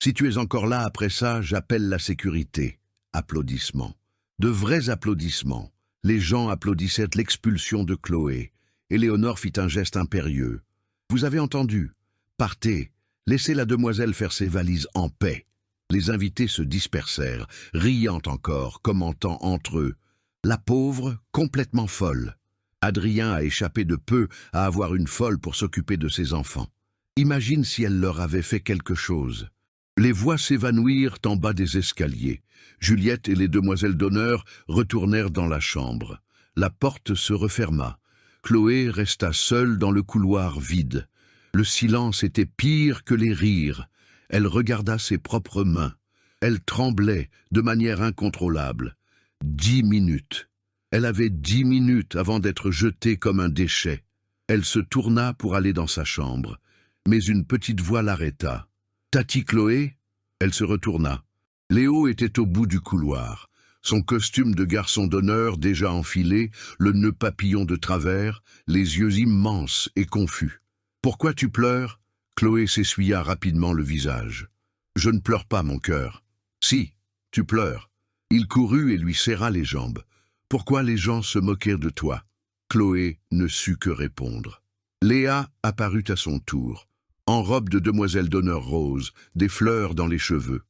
S1: Si tu es encore là après ça, j'appelle la sécurité. » Applaudissements. De vrais applaudissements. Les gens applaudissaient l'expulsion de Chloé. Éléonore fit un geste impérieux. « Vous avez entendu? Partez. Laissez la demoiselle faire ses valises en paix. » Les invités se dispersèrent, riant encore, commentant entre eux. La pauvre, complètement folle. Adrien a échappé de peu à avoir une folle pour s'occuper de ses enfants. Imagine si elle leur avait fait quelque chose. Les voix s'évanouirent en bas des escaliers. Juliette et les demoiselles d'honneur retournèrent dans la chambre. La porte se referma. Chloé resta seule dans le couloir vide. Le silence était pire que les rires. Elle regarda ses propres mains. Elle tremblait de manière incontrôlable. 10 minutes. Elle avait 10 minutes avant d'être jetée comme un déchet. Elle se tourna pour aller dans sa chambre. Mais une petite voix l'arrêta. « Tati Chloé ?» Elle se retourna. Léo était au bout du couloir. Son costume de garçon d'honneur déjà enfilé, le nœud papillon de travers, les yeux immenses et confus. « Pourquoi tu pleures ?» Chloé s'essuya rapidement le visage. « Je ne pleure pas, mon cœur. »« Si, tu pleures. » Il courut et lui serra les jambes. « Pourquoi les gens se moquaient de toi ?» Chloé ne sut que répondre. Léa apparut à son tour, en robe de demoiselle d'honneur rose, des fleurs dans les cheveux.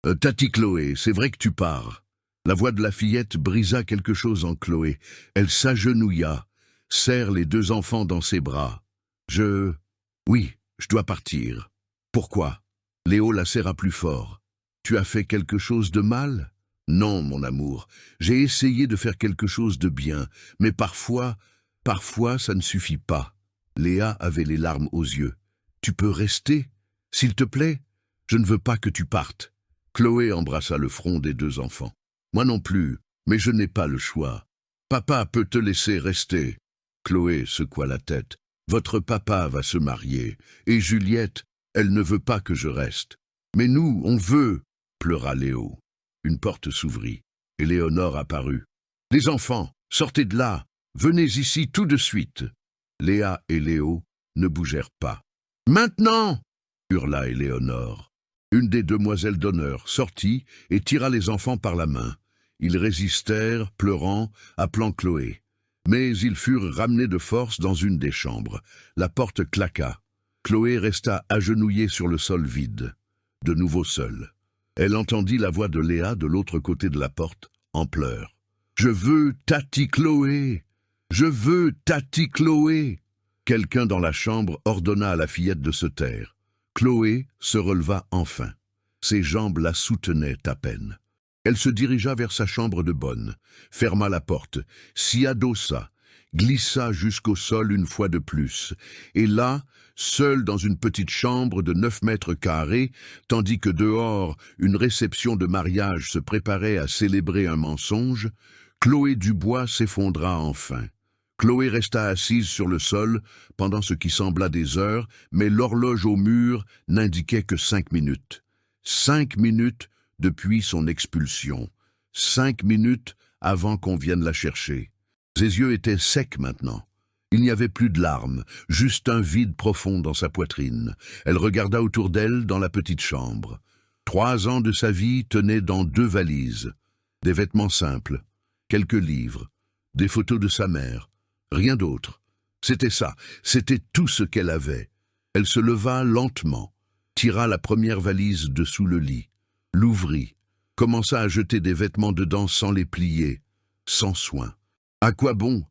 S1: « Tati Chloé, c'est vrai que tu pars. » La voix de la fillette brisa quelque chose en Chloé. Elle s'agenouilla, serre les 2 enfants dans ses bras. « Oui, je dois partir. »« Pourquoi ?» Léo la serra plus fort. « Tu as fait quelque chose de mal ?»« Non, mon amour. J'ai essayé de faire quelque chose de bien, mais parfois ça ne suffit pas. » Léa avait les larmes aux yeux. « Tu peux rester? S'il te plaît? Je ne veux pas que tu partes. » Chloé embrassa le front des 2 enfants. « Moi non plus, mais je n'ai pas le choix. Papa peut te laisser rester. » Chloé secoua la tête. « Votre papa va se marier, et Juliette, elle ne veut pas que je reste. Mais nous, on veut, » pleura Léo. Une porte s'ouvrit. Éléonore apparut. « Les enfants, sortez de là. Venez ici tout de suite. » Léa et Léo ne bougèrent pas. « Maintenant !» hurla Éléonore. Une des demoiselles d'honneur sortit et tira les enfants par la main. Ils résistèrent, pleurant, appelant Chloé. Mais ils furent ramenés de force dans une des chambres. La porte claqua. Chloé resta agenouillée sur le sol vide, de nouveau seule. Elle entendit la voix de Léa de l'autre côté de la porte, en pleurs. « Je veux Tati Chloé! Je veux Tati Chloé !» Quelqu'un dans la chambre ordonna à la fillette de se taire. Chloé se releva enfin. Ses jambes la soutenaient à peine. Elle se dirigea vers sa chambre de bonne, ferma la porte, s'y adossa, glissa jusqu'au sol une fois de plus, et là, seule dans une petite chambre de 9 mètres carrés, tandis que dehors, une réception de mariage se préparait à célébrer un mensonge, Chloé Dubois s'effondra enfin. Chloé resta assise sur le sol pendant ce qui sembla des heures, mais l'horloge au mur n'indiquait que 5 minutes. 5 minutes depuis son expulsion. 5 minutes avant qu'on vienne la chercher. Ses yeux étaient secs maintenant. Il n'y avait plus de larmes, juste un vide profond dans sa poitrine. Elle regarda autour d'elle dans la petite chambre. 3 ans de sa vie tenaient dans 2 valises. Des vêtements simples, quelques livres, des photos de sa mère. Rien d'autre. C'était ça, c'était tout ce qu'elle avait. Elle se leva lentement, tira la première valise de sous le lit, l'ouvrit, commença à jeter des vêtements dedans sans les plier, sans soin. À quoi bon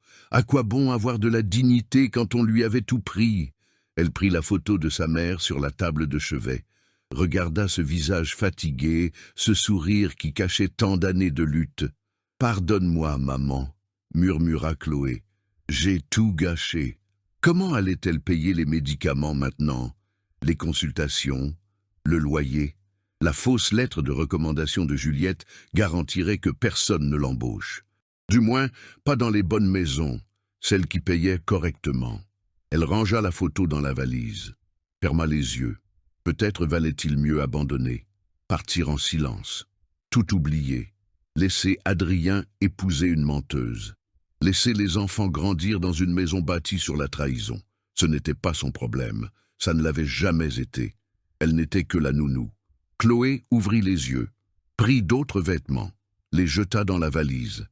S1: avoir de la dignité quand on lui avait tout pris? Elle prit la photo de sa mère sur la table de chevet, regarda ce visage fatigué, ce sourire qui cachait tant d'années de lutte. « Pardonne-moi, maman », murmura Chloé. « J'ai tout gâché. » Comment allait-elle payer les médicaments maintenant? Les consultations, le loyer? La fausse lettre de recommandation de Juliette garantirait que personne ne l'embauche. Du moins, pas dans les bonnes maisons, celles qui payaient correctement. Elle rangea la photo dans la valise, ferma les yeux. Peut-être valait-il mieux abandonner, partir en silence, tout oublier, laisser Adrien épouser une menteuse, laisser les enfants grandir dans une maison bâtie sur la trahison. Ce n'était pas son problème, ça ne l'avait jamais été. Elle n'était que la nounou. Chloé ouvrit les yeux, prit d'autres vêtements, les jeta dans la valise.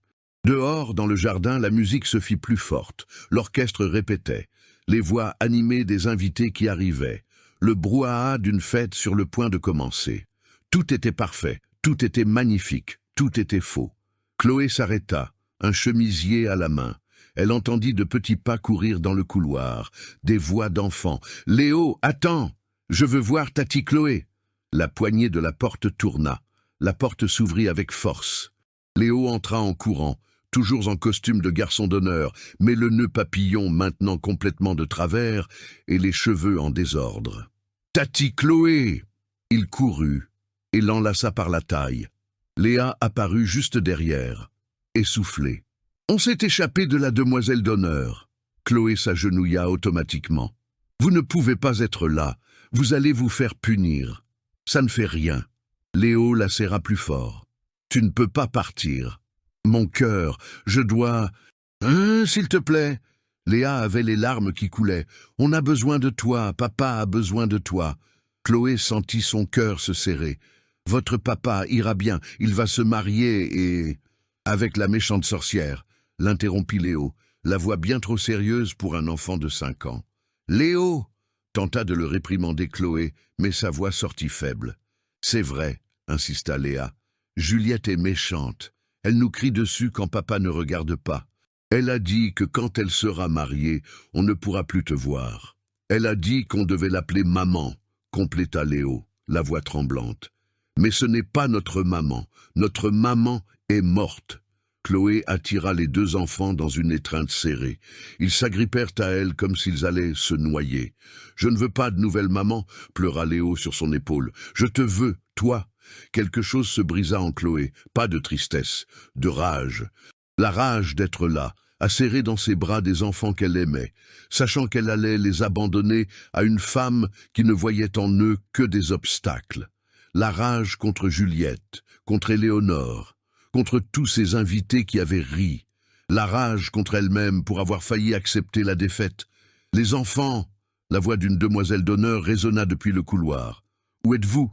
S1: Dehors, dans le jardin, la musique se fit plus forte. L'orchestre répétait, les voix animées des invités qui arrivaient, le brouhaha d'une fête sur le point de commencer. Tout était parfait, tout était magnifique, tout était faux. Chloé s'arrêta, un chemisier à la main. Elle entendit de petits pas courir dans le couloir, des voix d'enfants. « Léo, attends! Je veux voir Tati Chloé !» La poignée de la porte tourna. La porte s'ouvrit avec force. Léo entra en courant, toujours en costume de garçon d'honneur, mais le nœud papillon maintenant complètement de travers et les cheveux en désordre. « Tati Chloé !» Il courut et l'enlaça par la taille. Léa apparut juste derrière, essoufflée. « On s'est échappé de la demoiselle d'honneur. » Chloé s'agenouilla automatiquement. « Vous ne pouvez pas être là, vous allez vous faire punir. Ça ne fait rien. » Léo la serra plus fort. « Tu ne peux pas partir. Mon cœur, je dois... »« s'il te plaît !» Léa avait les larmes qui coulaient. « On a besoin de toi, papa a besoin de toi. » Chloé sentit son cœur se serrer. « Votre papa ira bien, il va se marier et... » « Avec la méchante sorcière, » l'interrompit Léo, la voix bien trop sérieuse pour un enfant de 5 ans. « Léo !» tenta de le réprimander Chloé, mais sa voix sortit faible. « C'est vrai, » insista Léa. « Juliette est méchante. Elle nous crie dessus quand papa ne regarde pas. Elle a dit que quand elle sera mariée, on ne pourra plus te voir. Elle a dit qu'on devait l'appeler maman, » compléta Léo, la voix tremblante. « Mais ce n'est pas notre maman. Notre maman est morte. » Chloé attira les 2 enfants dans une étreinte serrée. Ils s'agrippèrent à elle comme s'ils allaient se noyer. « Je ne veux pas de nouvelle maman, » pleura Léo sur son épaule. « Je te veux, toi. » Quelque chose se brisa en Chloé, pas de tristesse, de rage. La rage d'être là, à serrer dans ses bras des enfants qu'elle aimait, sachant qu'elle allait les abandonner à une femme qui ne voyait en eux que des obstacles. La rage contre Juliette, contre Éléonore, contre tous ces invités qui avaient ri. La rage contre elle-même pour avoir failli accepter la défaite. Les enfants, la voix d'une demoiselle d'honneur résonna depuis le couloir. « Où êtes-vous »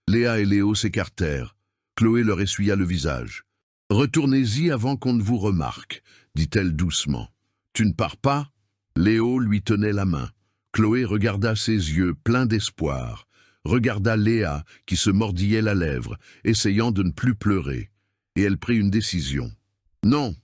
S1: Léa et Léo s'écartèrent. Chloé leur essuya le visage. « Retournez-y avant qu'on ne vous remarque » dit-elle doucement. « Tu ne pars pas ?» Léo lui tenait la main. Chloé regarda ses yeux pleins d'espoir, regarda Léa qui se mordillait la lèvre, essayant de ne plus pleurer, et elle prit une décision. « Non, »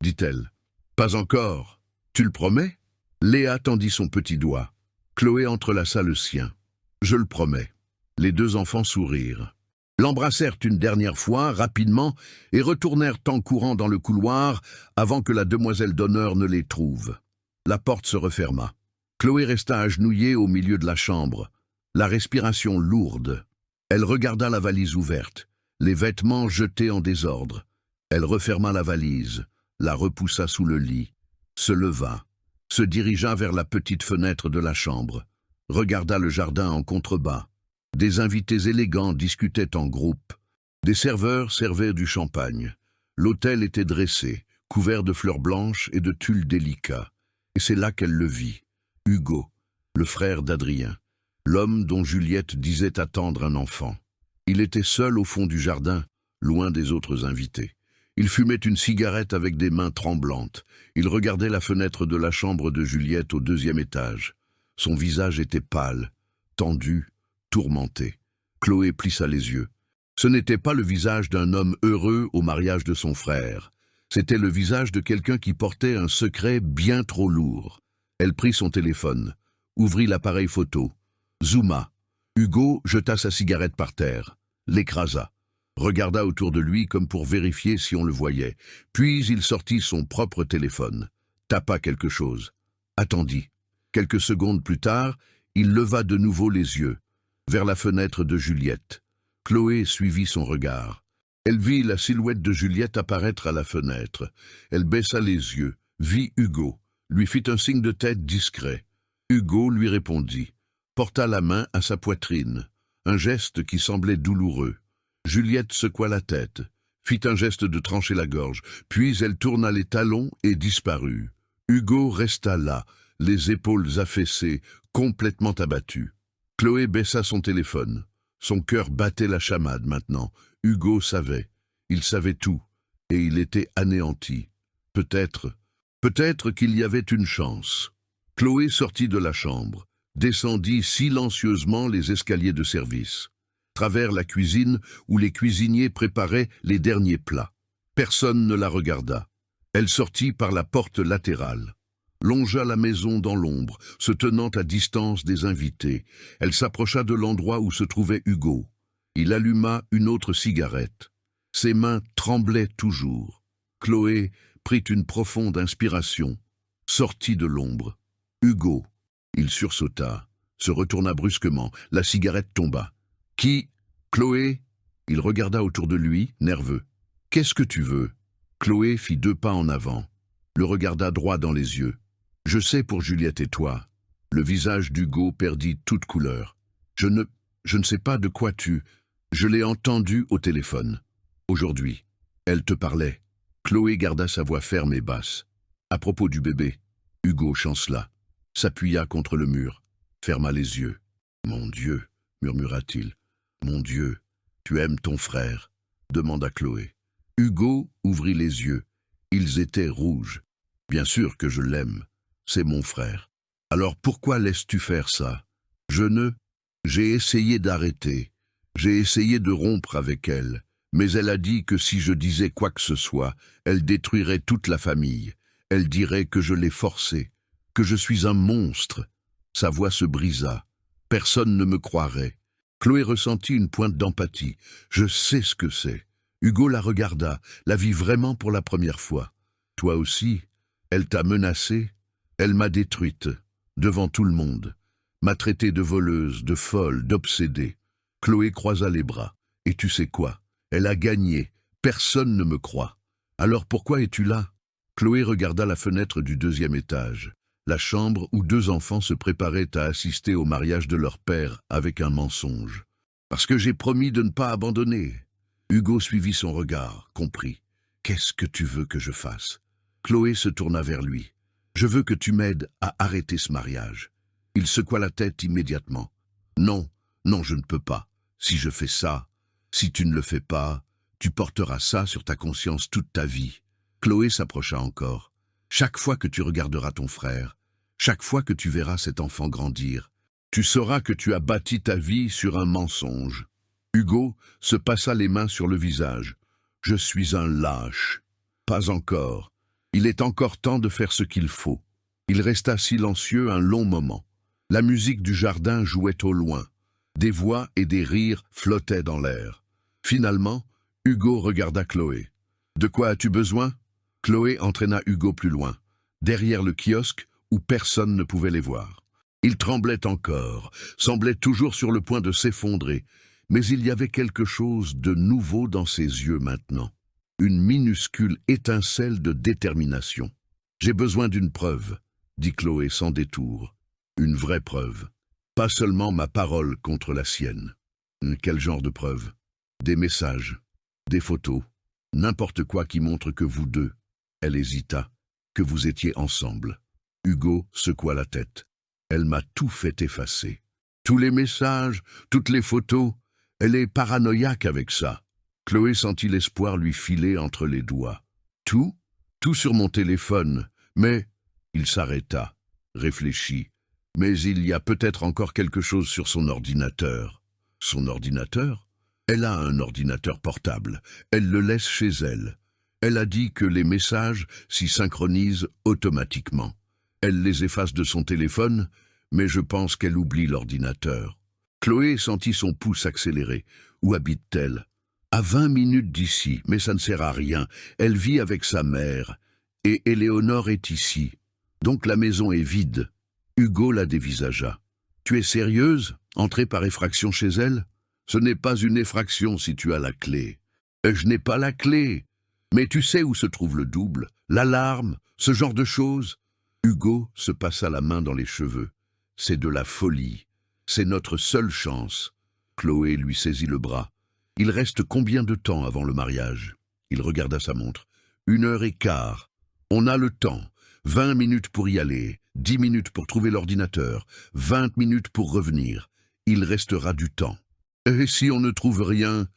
S1: dit-elle. « Pas encore. Tu le promets ?» Léa tendit son petit doigt. Chloé entrelaça le sien. « Je le promets. » Les 2 enfants sourirent. l'embrassèrent une dernière fois, rapidement, et retournèrent en courant dans le couloir avant que la demoiselle d'honneur ne les trouve. La porte se referma. Chloé resta agenouillée au milieu de la chambre, la respiration lourde. Elle regarda la valise ouverte, les vêtements jetés en désordre. Elle referma la valise, la repoussa sous le lit, se leva, se dirigea vers la petite fenêtre de la chambre, regarda le jardin en contrebas. Des invités élégants discutaient en groupe. Des serveurs servaient du champagne. L'autel était dressé, couvert de fleurs blanches et de tulle délicats. Et c'est là qu'elle le vit. Hugo, le frère d'Adrien, l'homme dont Juliette disait attendre un enfant. Il était seul au fond du jardin, loin des autres invités. Il fumait une cigarette avec des mains tremblantes. Il regardait la fenêtre de la chambre de Juliette au 2e étage. Son visage était pâle, tendu, tourmenté. Chloé plissa les yeux. Ce n'était pas le visage d'un homme heureux au mariage de son frère. C'était le visage de quelqu'un qui portait un secret bien trop lourd. Elle prit son téléphone, ouvrit l'appareil photo, zooma. Hugo jeta sa cigarette par terre, l'écrasa, regarda autour de lui comme pour vérifier si on le voyait. Puis il sortit son propre téléphone, tapa quelque chose, attendit. Quelques secondes plus tard, il leva de nouveau les yeux, vers la fenêtre de Juliette. Chloé suivit son regard. Elle vit la silhouette de Juliette apparaître à la fenêtre. Elle baissa les yeux, vit Hugo, lui fit un signe de tête discret. Hugo lui répondit, porta la main à sa poitrine, un geste qui semblait douloureux. Juliette secoua la tête, fit un geste de trancher la gorge, puis elle tourna les talons et disparut. Hugo resta là, les épaules affaissées, complètement abattu. Chloé baissa son téléphone. Son cœur battait la chamade maintenant. Hugo savait. Il savait tout. Et il était anéanti. Peut-être qu'il y avait une chance. Chloé sortit de la chambre, descendit silencieusement les escaliers de service, travers la cuisine où les cuisiniers préparaient les derniers plats. Personne ne la regarda. Elle sortit par la porte latérale, longea la maison dans l'ombre, se tenant à distance des invités. Elle s'approcha de l'endroit où se trouvait Hugo. Il alluma une autre cigarette. Ses mains tremblaient toujours. Chloé prit une profonde inspiration, sortit de l'ombre. Hugo. Il sursauta, se retourna brusquement. La cigarette tomba. Qui? Chloé? Il regarda autour de lui, nerveux. Qu'est-ce que tu veux? Chloé fit 2 pas en avant, le regarda droit dans les yeux. Je sais pour Juliette et toi. Le visage d'Hugo perdit toute couleur. Je ne sais pas de quoi tu... Je l'ai entendu au téléphone. Aujourd'hui. Elle te parlait. Chloé garda sa voix ferme et basse. À propos du bébé. Hugo chancela, s'appuya contre le mur, ferma les yeux. Mon Dieu, murmura-t-il. Mon Dieu, tu aimes ton frère? Demanda Chloé. Hugo ouvrit les yeux. Ils étaient rouges. Bien sûr que je l'aime. C'est mon frère. Alors pourquoi laisses-tu faire ça? J'ai essayé d'arrêter. J'ai essayé de rompre avec elle. Mais elle a dit que si je disais quoi que ce soit, elle détruirait toute la famille. Elle dirait que je l'ai forcée, que je suis un monstre. Sa voix se brisa. Personne ne me croirait. Chloé ressentit une pointe d'empathie. Je sais ce que c'est. Hugo la regarda, la vit vraiment pour la première fois. Toi aussi, elle t'a menacée. Elle m'a détruite, devant tout le monde. M'a traitée de voleuse, de folle, d'obsédée. Chloé croisa les bras. Et tu sais quoi? Elle a gagné. Personne ne me croit. Alors pourquoi es-tu là? Chloé regarda la fenêtre du 2e étage, la chambre où 2 enfants se préparaient à assister au mariage de leur père avec un mensonge. Parce que j'ai promis de ne pas abandonner. Hugo suivit son regard, comprit. Qu'est-ce que tu veux que je fasse? Chloé se tourna vers lui. Je veux que tu m'aides à arrêter ce mariage. Il secoua la tête immédiatement. Non, non, je ne peux pas. Si je fais ça, si tu ne le fais pas, tu porteras ça sur ta conscience toute ta vie. Chloé s'approcha encore. Chaque fois que tu regarderas ton frère, chaque fois que tu verras cet enfant grandir, tu sauras que tu as bâti ta vie sur un mensonge. Hugo se passa les mains sur le visage. Je suis un lâche. Pas encore. Il est encore temps de faire ce qu'il faut. Il resta silencieux un long moment. La musique du jardin jouait au loin. Des voix et des rires flottaient dans l'air. Finalement, Hugo regarda Chloé. « De quoi as-tu besoin ?» Chloé entraîna Hugo plus loin, derrière le kiosque où personne ne pouvait les voir. Il tremblait encore, semblait toujours sur le point de s'effondrer, mais il y avait quelque chose de nouveau dans ses yeux maintenant. Une minuscule étincelle de détermination. « J'ai besoin d'une preuve, » dit Chloé sans détour. « Une vraie preuve. Pas seulement ma parole contre la sienne. » « Quel genre de preuve ? Des messages, des photos, n'importe quoi qui montre que vous deux, » elle hésita, « que vous étiez ensemble. » Hugo secoua la tête. « Elle m'a tout fait effacer. Tous les messages, toutes les photos, elle est paranoïaque avec ça. » Chloé sentit l'espoir lui filer entre les doigts. « Tout ? Tout sur mon téléphone, mais... » Il s'arrêta, réfléchit. « Mais il y a peut-être encore quelque chose sur son ordinateur. » Son ordinateur ? Elle a un ordinateur portable. Elle le laisse chez elle. Elle a dit que les messages s'y synchronisent automatiquement. Elle les efface de son téléphone, mais je pense qu'elle oublie l'ordinateur. Chloé sentit son pouce accélérer. Où habite-t-elle ? À 20 minutes d'ici, mais ça ne sert à rien. Elle vit avec sa mère. Et Éléonore est ici. Donc la maison est vide. Hugo la dévisagea. Tu es sérieuse ? Entrer par effraction chez elle ? Ce n'est pas une effraction si tu as la clé. Je n'ai pas la clé. Mais tu sais où se trouve le double, l'alarme, ce genre de choses ? Hugo se passa la main dans les cheveux. C'est de la folie. C'est notre seule chance. Chloé lui saisit le bras. Il reste combien de temps avant le mariage ? Il regarda sa montre. 1h15. On a le temps. 20 minutes pour y aller, 10 minutes pour trouver l'ordinateur, 20 minutes pour revenir. Il restera du temps. Et si on ne trouve rien,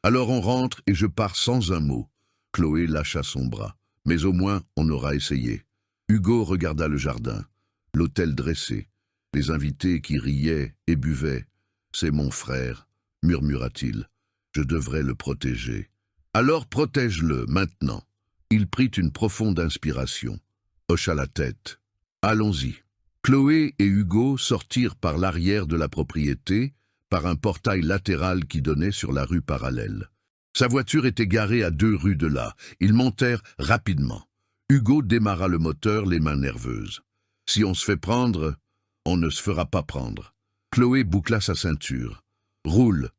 S1: alors on rentre et je pars sans un mot. Chloé lâcha son bras. Mais au moins, on aura essayé. Hugo regarda le jardin, l'hôtel dressé, les invités qui riaient et buvaient. « C'est mon frère », murmura-t-il. « Je devrais le protéger. » « Alors protège-le, maintenant. » Il prit une profonde inspiration, hocha la tête. « Allons-y. » Chloé et Hugo sortirent par l'arrière de la propriété, par un portail latéral qui donnait sur la rue parallèle. Sa voiture était garée à 2 rues de là. Ils montèrent rapidement. Hugo démarra le moteur, les mains nerveuses. « Si on se fait prendre, on ne se fera pas prendre. » Chloé boucla sa ceinture. « Roule !»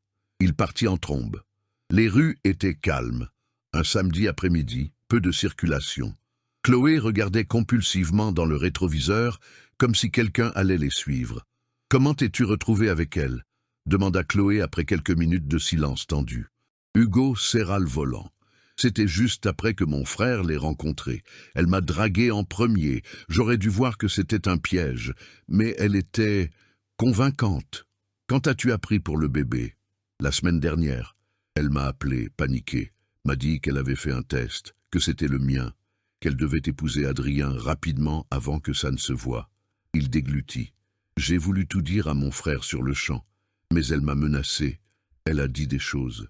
S1: Il partit en trombe. Les rues étaient calmes. Un samedi après-midi, peu de circulation. Chloé regardait compulsivement dans le rétroviseur, comme si quelqu'un allait les suivre. « Comment t'es-tu retrouvé avec elle ?» demanda Chloé après quelques minutes de silence tendu. Hugo serra le volant. « C'était juste après que mon frère l'ait rencontrée. Elle m'a dragué en premier. J'aurais dû voir que c'était un piège. Mais elle était convaincante. Quand as-tu appris pour le bébé ? La semaine dernière. Elle m'a appelé, paniquée, m'a dit qu'elle avait fait un test, que c'était le mien, qu'elle devait épouser Adrien rapidement avant que ça ne se voie. Il déglutit. J'ai voulu tout dire à mon frère sur le champ, mais elle m'a menacé. Elle a dit des choses.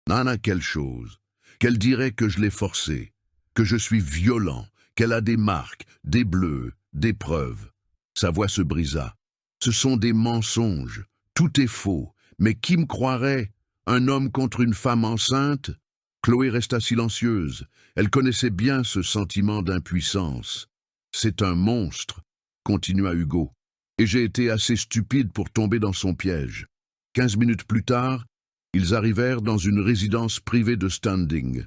S1: Nana, quelle chose ? Qu'elle dirait que je l'ai forcée, que je suis violent, qu'elle a des marques, des bleus, des preuves. Sa voix se brisa. Ce sont des mensonges. Tout est faux. Mais qui me croirait ? Un homme contre une femme enceinte ? Chloé resta silencieuse. Elle connaissait bien ce sentiment d'impuissance. C'est un monstre, continua Hugo. Et j'ai été assez stupide pour tomber dans son piège. 15 minutes plus tard, ils arrivèrent dans une résidence privée de Standing.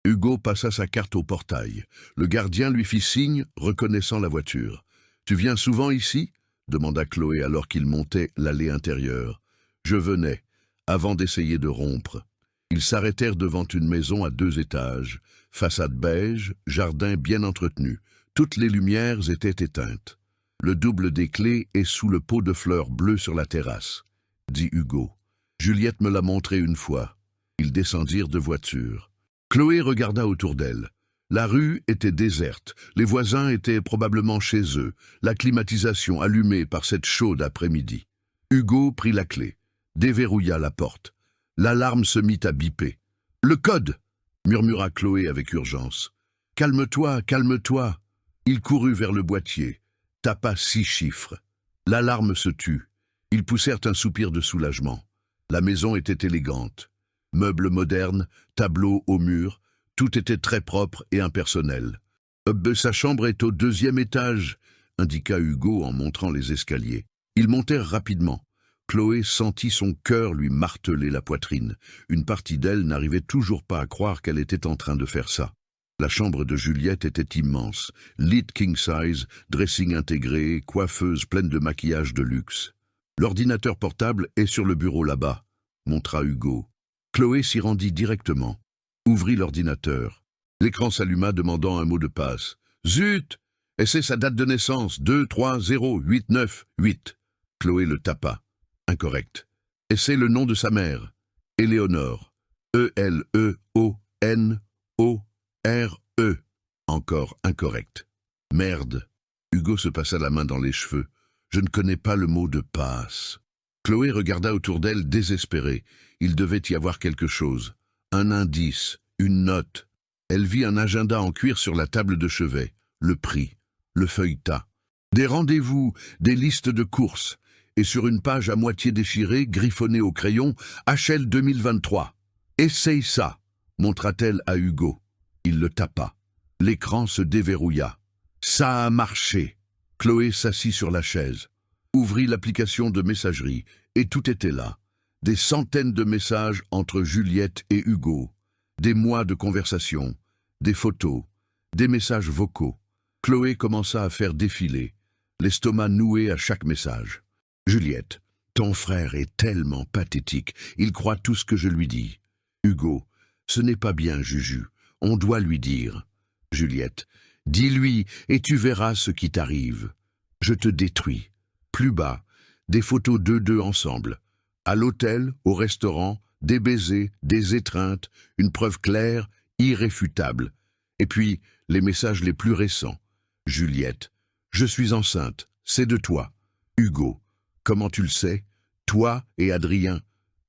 S1: Hugo passa sa carte au portail. Le gardien lui fit signe, reconnaissant la voiture. « Tu viens souvent ici ?» demanda Chloé alors qu'ils montaient l'allée intérieure. « Je venais, avant d'essayer de rompre. » Ils s'arrêtèrent devant une maison à 2 étages, façade beige, jardin bien entretenu. Toutes les lumières étaient éteintes. « Le double des clés est sous le pot de fleurs bleues sur la terrasse, » dit Hugo. Juliette me l'a montré une fois. Ils descendirent de voiture. Chloé regarda autour d'elle. La rue était déserte. Les voisins étaient probablement chez eux, la climatisation allumée par cette chaude après-midi. Hugo prit la clé, déverrouilla la porte. L'alarme se mit à biper. « Le code !» murmura Chloé avec urgence. « Calme-toi, calme-toi !» Il courut vers le boîtier, tapa 6 chiffres. L'alarme se tut. Ils poussèrent un soupir de soulagement. La maison était élégante. Meubles modernes, tableaux au mur, tout était très propre et impersonnel. Sa chambre est au 2e étage, indiqua Hugo en montrant les escaliers. Ils montèrent rapidement. Chloé sentit son cœur lui marteler la poitrine. Une partie d'elle n'arrivait toujours pas à croire qu'elle était en train de faire ça. La chambre de Juliette était immense, lit king size, dressing intégré, coiffeuse pleine de maquillage de luxe. L'ordinateur portable est sur le bureau là-bas, montra Hugo. Chloé s'y rendit directement, ouvrit l'ordinateur. L'écran s'alluma demandant un mot de passe. Zut! Et c'est sa date de naissance, 2308988. Chloé le tapa. Incorrect. Et c'est le nom de sa mère. Éléonore. E-L-E-O-N-O-R-E. Encore incorrect. Merde. Hugo se passa la main dans les cheveux. Je ne connais pas le mot de passe. Chloé regarda autour d'elle désespérée. Il devait y avoir quelque chose. Un indice, une note. Elle vit un agenda en cuir sur la table de chevet. Le prix, le feuilleta. Des rendez-vous, des listes de courses. Et sur une page à moitié déchirée, griffonnée au crayon, HL 2023. Essaye ça, montra-t-elle à Hugo. Il le tapa. L'écran se déverrouilla. Ça a marché. Chloé s'assit sur la chaise, ouvrit l'application de messagerie, et tout était là. Des centaines de messages entre Juliette et Hugo, des mois de conversation, des photos, des messages vocaux. Chloé commença à faire défiler, l'estomac noué à chaque message. Juliette, ton frère est tellement pathétique, il croit tout ce que je lui dis. Hugo, ce n'est pas bien, Juju, on doit lui dire. Juliette, dis-lui et tu verras ce qui t'arrive. Je te détruis. Plus bas, des photos d'eux deux ensemble. À l'hôtel, au restaurant, des baisers, des étreintes, une preuve claire, irréfutable. Et puis, les messages les plus récents. Juliette, je suis enceinte, c'est de toi. Hugo, comment tu le sais? Toi et Adrien.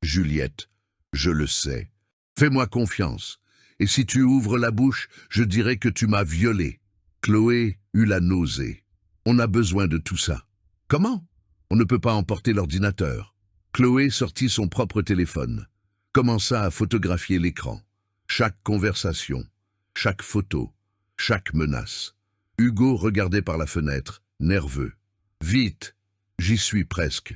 S1: Juliette, je le sais. Fais-moi confiance. Et si tu ouvres la bouche, je dirai que tu m'as violée. Chloé eut la nausée. On a besoin de tout ça. Comment? On ne peut pas emporter l'ordinateur. Chloé sortit son propre téléphone, commença à photographier l'écran. Chaque conversation, chaque photo, chaque menace. Hugo regardait par la fenêtre, nerveux. Vite, j'y suis presque.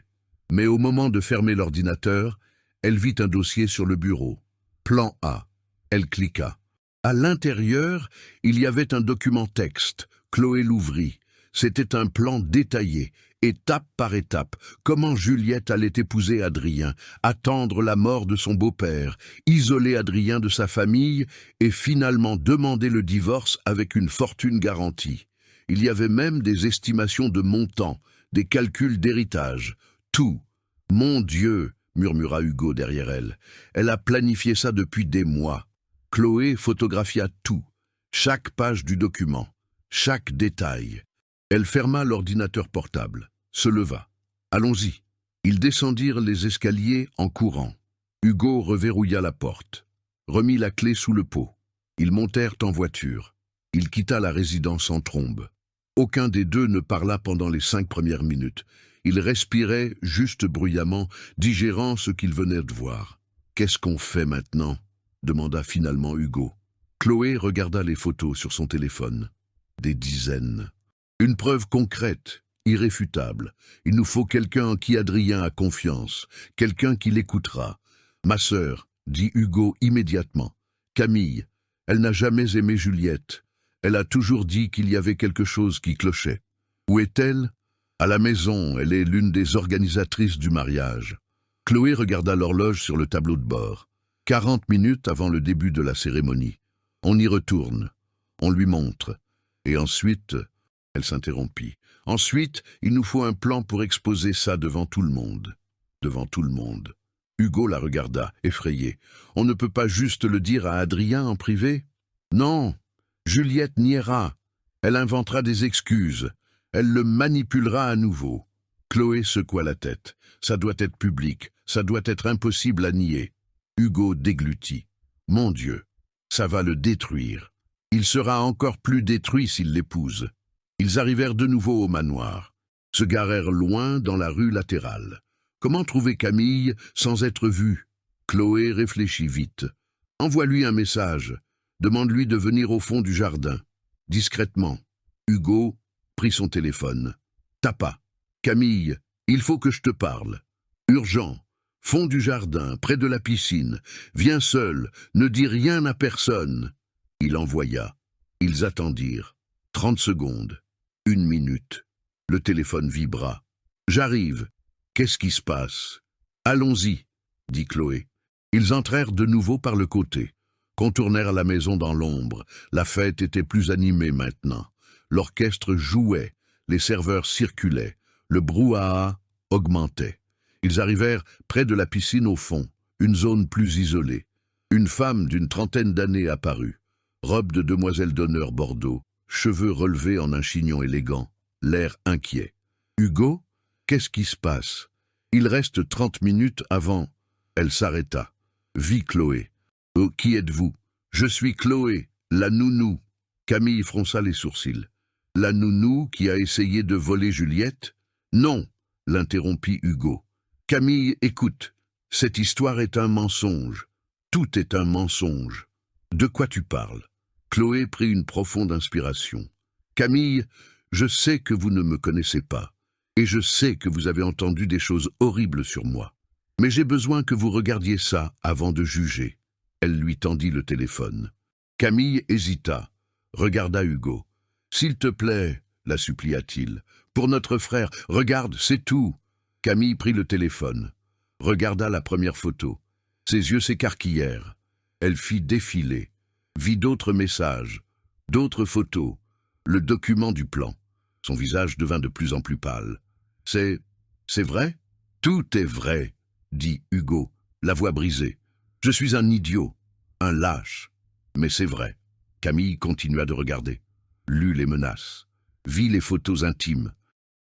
S1: Mais au moment de fermer l'ordinateur, elle vit un dossier sur le bureau. Plan A. Elle cliqua. À l'intérieur, il y avait un document texte. Chloé l'ouvrit. C'était un plan détaillé, étape par étape, comment Juliette allait épouser Adrien, attendre la mort de son beau-père, isoler Adrien de sa famille et finalement demander le divorce avec une fortune garantie. Il y avait même des estimations de montants, des calculs d'héritage. Tout. Mon Dieu, murmura Hugo derrière elle. Elle a planifié ça depuis des mois. Chloé photographia tout, chaque page du document, chaque détail. Elle ferma l'ordinateur portable, se leva. Allons-y. Ils descendirent les escaliers en courant. Hugo reverrouilla la porte, remit la clé sous le pot. Ils montèrent en voiture. Il quitta la résidence en trombe. Aucun des deux ne parla pendant les 5 premières minutes. Ils respiraient juste bruyamment, digérant ce qu'ils venaient de voir. « Qu'est-ce qu'on fait maintenant ?» demanda finalement Hugo. Chloé regarda les photos sur son téléphone. Des dizaines. Une preuve concrète, irréfutable. Il nous faut quelqu'un en qui Adrien a confiance, quelqu'un qui l'écoutera. Ma sœur, dit Hugo immédiatement. Camille, elle n'a jamais aimé Juliette. Elle a toujours dit qu'il y avait quelque chose qui clochait. Où est-elle? À la maison, elle est l'une des organisatrices du mariage. Chloé regarda l'horloge sur le tableau de bord. 40 minutes avant le début de la cérémonie. On y retourne. On lui montre. Et ensuite, elle s'interrompit. Ensuite, il nous faut un plan pour exposer ça devant tout le monde. Devant tout le monde. Hugo la regarda, effrayé. On ne peut pas juste le dire à Adrien en privé? Non. Juliette niera. Elle inventera des excuses. Elle le manipulera à nouveau. Chloé secoua la tête. Ça doit être public. Ça doit être impossible à nier. Hugo déglutit. Mon Dieu, ça va le détruire. Il sera encore plus détruit s'il l'épouse. Ils arrivèrent de nouveau au manoir, se garèrent loin dans la rue latérale. Comment trouver Camille sans être vus? Chloé réfléchit vite. Envoie-lui un message. Demande-lui de venir au fond du jardin. Discrètement. Hugo prit son téléphone. Tapa. Camille, il faut que je te parle. Urgent. Fond du jardin, près de la piscine. Viens seul, ne dis rien à personne. Il envoya. Ils attendirent. 30 secondes. 1 minute. Le téléphone vibra. J'arrive. Qu'est-ce qui se passe? Allons-y, dit Chloé. Ils entrèrent de nouveau par le côté, contournèrent la maison dans l'ombre. La fête était plus animée maintenant. L'orchestre jouait, les serveurs circulaient, le brouhaha augmentait. Ils arrivèrent près de la piscine au fond, une zone plus isolée. Une femme d'une trentaine d'années apparut, robe de demoiselle d'honneur bordeaux, cheveux relevés en un chignon élégant, l'air inquiet. Hugo, qu'est-ce qui se passe? Il reste 30 minutes avant. Elle s'arrêta. Vit Chloé. Oh, qui êtes-vous? Je suis Chloé, la nounou. Camille fronça les sourcils. La nounou qui a essayé de voler Juliette? Non, l'interrompit Hugo. Camille, écoute, cette histoire est un mensonge. Tout est un mensonge. De quoi tu parles? Chloé prit une profonde inspiration. Camille, je sais que vous ne me connaissez pas, et je sais que vous avez entendu des choses horribles sur moi. Mais j'ai besoin que vous regardiez ça avant de juger. Elle lui tendit le téléphone. Camille hésita, regarda Hugo. S'il te plaît, la supplia-t-il, pour notre frère, regarde, c'est tout. Camille prit le téléphone, regarda la première photo. Ses yeux s'écarquillèrent. Elle fit défiler, vit d'autres messages, d'autres photos, le document du plan. Son visage devint de plus en plus pâle. C'est vrai? Tout est vrai, dit Hugo, la voix brisée. Je suis un idiot, un lâche, mais c'est vrai. Camille continua de regarder, lut les menaces, vit les photos intimes,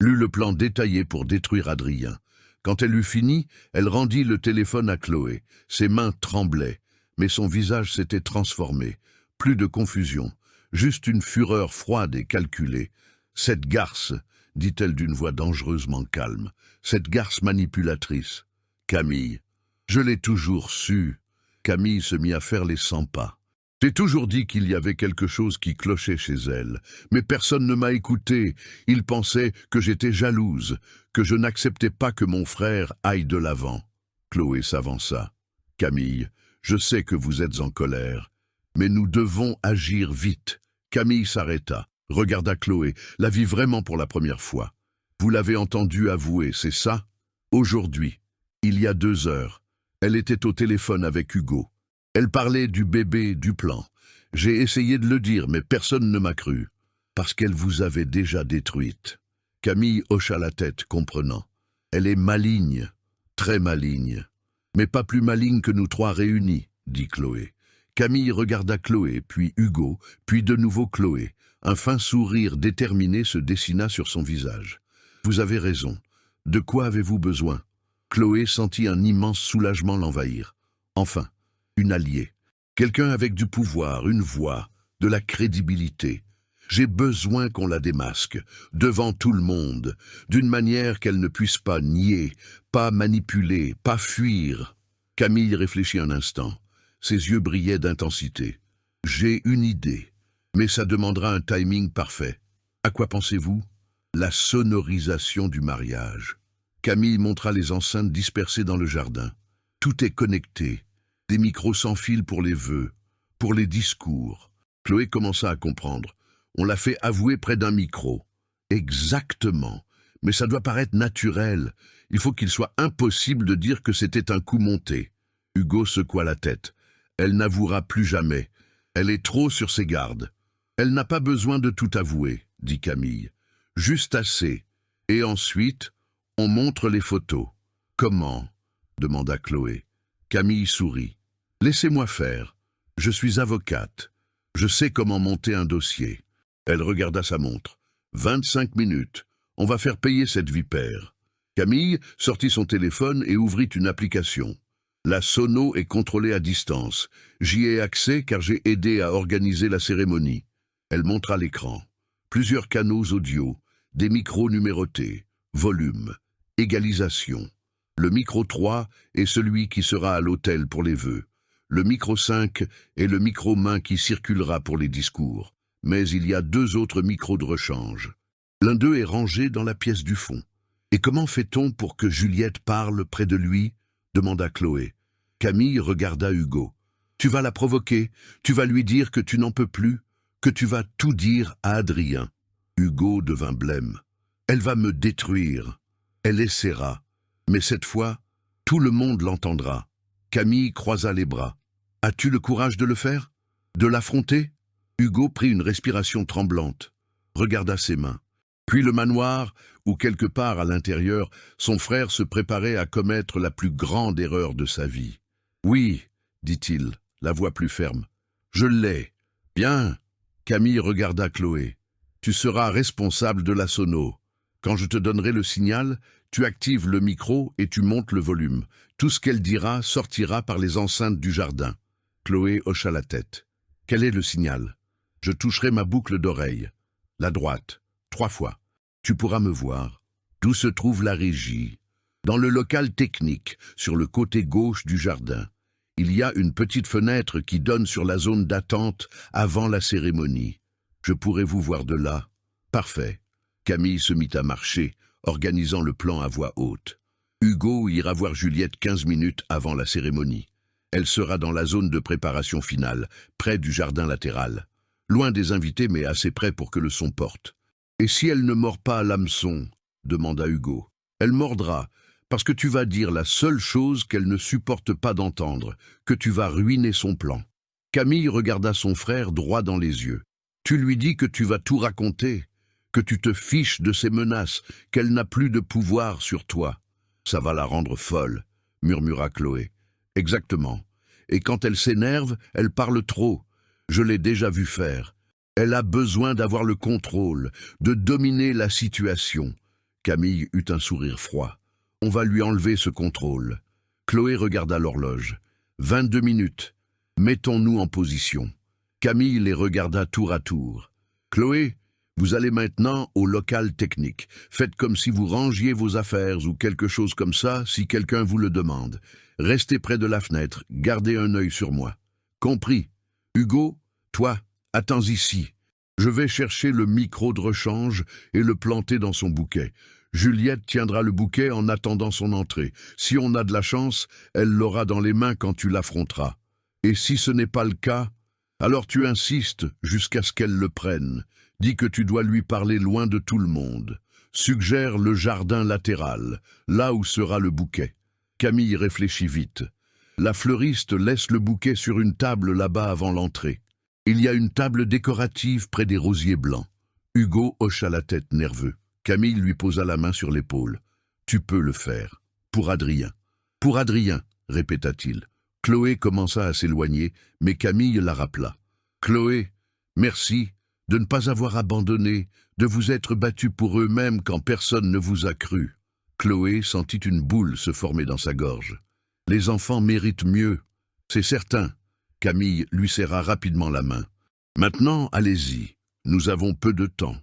S1: lut le plan détaillé pour détruire Adrien. Quand elle eut fini, elle rendit le téléphone à Chloé. Ses mains tremblaient, mais son visage s'était transformé. Plus de confusion, juste une fureur froide et calculée. Cette garce, dit-elle d'une voix dangereusement calme, cette garce manipulatrice. Camille, je l'ai toujours su. Camille se mit à faire les 100 pas. J'ai toujours dit qu'il y avait quelque chose qui clochait chez elle, mais personne ne m'a écouté. Ils pensaient que j'étais jalouse, que je n'acceptais pas que mon frère aille de l'avant. Chloé s'avança. Camille, je sais que vous êtes en colère, mais nous devons agir vite. Camille s'arrêta, regarda Chloé, la vit vraiment pour la première fois. Vous l'avez entendu avouer, c'est ça? Aujourd'hui, il y a 2 heures, elle était au téléphone avec Hugo. Elle parlait du bébé, du plan. J'ai essayé de le dire, mais personne ne m'a cru, parce qu'elle vous avait déjà détruite. Camille hocha la tête, comprenant. Elle est maligne, très maligne. Mais pas plus maligne que nous 3 réunis, dit Chloé. Camille regarda Chloé, puis Hugo, puis de nouveau Chloé. Un fin sourire déterminé se dessina sur son visage. Vous avez raison. De quoi avez-vous besoin? Chloé sentit un immense soulagement l'envahir. Enfin, une alliée. Quelqu'un avec du pouvoir, une voix, de la crédibilité. J'ai besoin qu'on la démasque, devant tout le monde, d'une manière qu'elle ne puisse pas nier, pas manipuler, pas fuir. Camille réfléchit un instant. Ses yeux brillaient d'intensité. J'ai une idée, mais ça demandera un timing parfait. À quoi pensez-vous? La sonorisation du mariage. Camille montra les enceintes dispersées dans le jardin. Tout est connecté. Des micros sans fil pour les vœux, pour les discours. Chloé commença à comprendre. On l'a fait avouer près d'un micro. Exactement. Mais ça doit paraître naturel. Il faut qu'il soit impossible de dire que c'était un coup monté. Hugo secoua la tête. Elle n'avouera plus jamais. Elle est trop sur ses gardes. Elle n'a pas besoin de tout avouer, dit Camille. Juste assez. Et ensuite, on montre les photos. Comment? Demanda Chloé. Camille sourit. Laissez-moi faire. Je suis avocate. Je sais comment monter un dossier. Elle regarda sa montre. 25 minutes. On va faire payer cette vipère. Camille sortit son téléphone et ouvrit une application. La sono est contrôlée à distance. J'y ai accès car j'ai aidé à organiser la cérémonie. Elle montra l'écran. Plusieurs canaux audio, des micros numérotés, volume, égalisation. Le micro 3 est celui qui sera à l'autel pour les vœux. Le micro 5 est le micro-main qui circulera pour les discours. Mais il y a 2 autres micros de rechange. L'un d'eux est rangé dans la pièce du fond. Et comment fait-on pour que Juliette parle près de lui? Demanda Chloé. Camille regarda Hugo. Tu vas la provoquer, tu vas lui dire que tu n'en peux plus, que tu vas tout dire à Adrien. Hugo devint blême. Elle va me détruire. Elle essaiera. Mais cette fois, tout le monde l'entendra. Camille croisa les bras. As-tu le courage de le faire? De l'affronter? Hugo prit une respiration tremblante, regarda ses mains. Puis le manoir, où quelque part à l'intérieur, son frère se préparait à commettre la plus grande erreur de sa vie. Oui, dit-il, la voix plus ferme. Je l'ai. Bien. Camille regarda Chloé. Tu seras responsable de la sono. Quand je te donnerai le signal, tu actives le micro et tu montes le volume. Tout ce qu'elle dira sortira par les enceintes du jardin. Chloé hocha la tête. Quel est le signal? Je toucherai ma boucle d'oreille. La droite. 3 fois. Tu pourras me voir. D'où se trouve la régie? Dans le local technique, sur le côté gauche du jardin. Il y a une petite fenêtre qui donne sur la zone d'attente avant la cérémonie. Je pourrai vous voir de là. Parfait. Camille se mit à marcher, organisant le plan à voix haute. Hugo ira voir Juliette 15 minutes avant la cérémonie. Elle sera dans la zone de préparation finale, près du jardin latéral. Loin des invités, mais assez près pour que le son porte. Et si elle ne mord pas à l'hameçon? Demanda Hugo. Elle mordra, parce que tu vas dire la seule chose qu'elle ne supporte pas d'entendre, que tu vas ruiner son plan. Camille regarda son frère droit dans les yeux. Tu lui dis que tu vas tout raconter, que tu te fiches de ses menaces, qu'elle n'a plus de pouvoir sur toi. Ça va la rendre folle, murmura Chloé. Exactement. Et quand elle s'énerve, elle parle trop. Je l'ai déjà vu faire. Elle a besoin d'avoir le contrôle, de dominer la situation. Camille eut un sourire froid. On va lui enlever ce contrôle. Chloé regarda l'horloge. 22 minutes. Mettons-nous en position. Camille les regarda tour à tour. Chloé, vous allez maintenant au local technique. Faites comme si vous rangiez vos affaires ou quelque chose comme ça si quelqu'un vous le demande. Restez près de la fenêtre, gardez un œil sur moi. Compris. Hugo, toi, attends ici. Je vais chercher le micro de rechange et le planter dans son bouquet. Juliette tiendra le bouquet en attendant son entrée. Si on a de la chance, elle l'aura dans les mains quand tu l'affronteras. Et si ce n'est pas le cas, alors tu insistes jusqu'à ce qu'elle le prenne. Dis que tu dois lui parler loin de tout le monde. Suggère le jardin latéral, là où sera le bouquet. Camille réfléchit vite. La fleuriste laisse le bouquet sur une table là-bas avant l'entrée. Il y a une table décorative près des rosiers blancs. Hugo hocha la tête nerveux. Camille lui posa la main sur l'épaule. Tu peux le faire. Pour Adrien. Pour Adrien, répéta-t-il. Chloé commença à s'éloigner, mais Camille la rappela. Chloé, merci de ne pas avoir abandonné, de vous être battu pour eux-mêmes quand personne ne vous a cru. Chloé sentit une boule se former dans sa gorge. Les enfants méritent mieux, c'est certain. Camille lui serra rapidement la main. Maintenant, allez-y, nous avons peu de temps.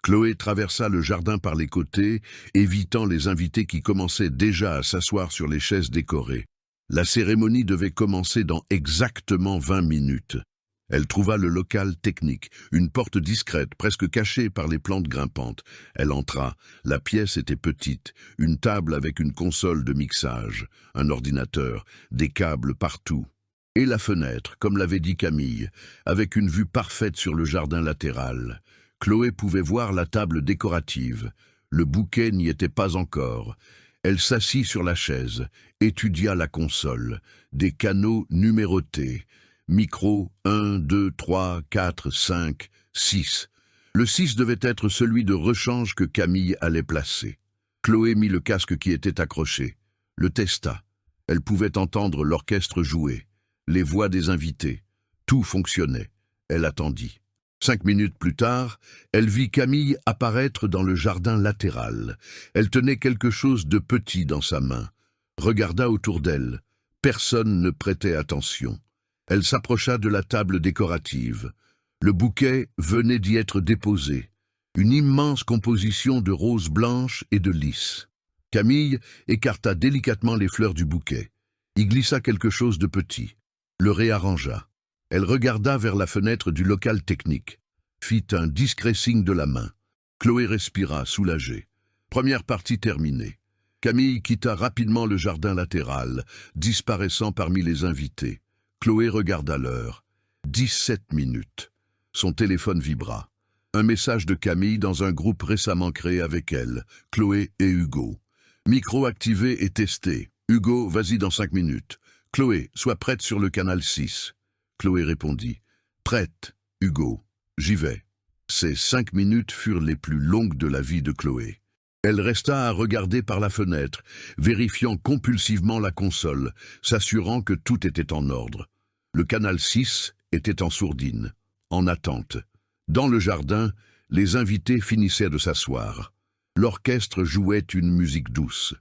S1: Chloé traversa le jardin par les côtés, évitant les invités qui commençaient déjà à s'asseoir sur les chaises décorées. La cérémonie devait commencer dans exactement 20 minutes. Elle trouva le local technique, une porte discrète, presque cachée par les plantes grimpantes. Elle entra. La pièce était petite, une table avec une console de mixage, un ordinateur, des câbles partout. Et la fenêtre, comme l'avait dit Camille, avec une vue parfaite sur le jardin latéral. Chloé pouvait voir la table décorative. Le bouquet n'y était pas encore. Elle s'assit sur la chaise, étudia la console, des canaux numérotés. Micro 1, 2, 3, 4, 5, 6. Le 6 devait être celui de rechange que Camille allait placer. Chloé mit le casque qui était accroché, le testa. Elle pouvait entendre l'orchestre jouer, les voix des invités. Tout fonctionnait. Elle attendit. 5 minutes plus tard, elle vit Camille apparaître dans le jardin latéral. Elle tenait quelque chose de petit dans sa main. Regarda autour d'elle. Personne ne prêtait attention. Elle s'approcha de la table décorative. Le bouquet venait d'y être déposé. Une immense composition de roses blanches et de lys. Camille écarta délicatement les fleurs du bouquet. Y glissa quelque chose de petit. Le réarrangea. Elle regarda vers la fenêtre du local technique. Fit un discret signe de la main. Chloé respira, soulagée. Première partie terminée. Camille quitta rapidement le jardin latéral, disparaissant parmi les invités. Chloé regarda l'heure. 17 minutes. Son téléphone vibra. Un message de Camille dans un groupe récemment créé avec elle, Chloé et Hugo. Micro activé et testé. Hugo, vas-y dans 5 minutes. Chloé, sois prête sur le canal 6. Chloé répondit. Prête, Hugo. J'y vais. Ces 5 minutes furent les plus longues de la vie de Chloé. Elle resta à regarder par la fenêtre, vérifiant compulsivement la console, s'assurant que tout était en ordre. Le canal 6 était en sourdine, en attente. Dans le jardin, les invités finissaient de s'asseoir. L'orchestre jouait une musique douce.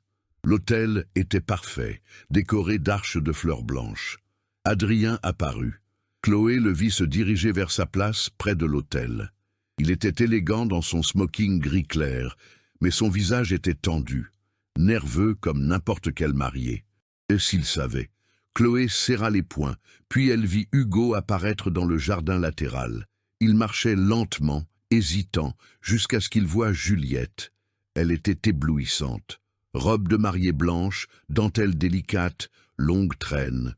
S1: L'hôtel était parfait, décoré d'arches de fleurs blanches. Adrien apparut. Chloé le vit se diriger vers sa place près de l'autel. Il était élégant dans son smoking gris clair, mais son visage était tendu, nerveux comme n'importe quel marié. Et s'il savait? Chloé serra les poings, puis elle vit Hugo apparaître dans le jardin latéral. Il marchait lentement, hésitant, jusqu'à ce qu'il voie Juliette. Elle était éblouissante. Robe de mariée blanche, dentelle délicate, longue traîne.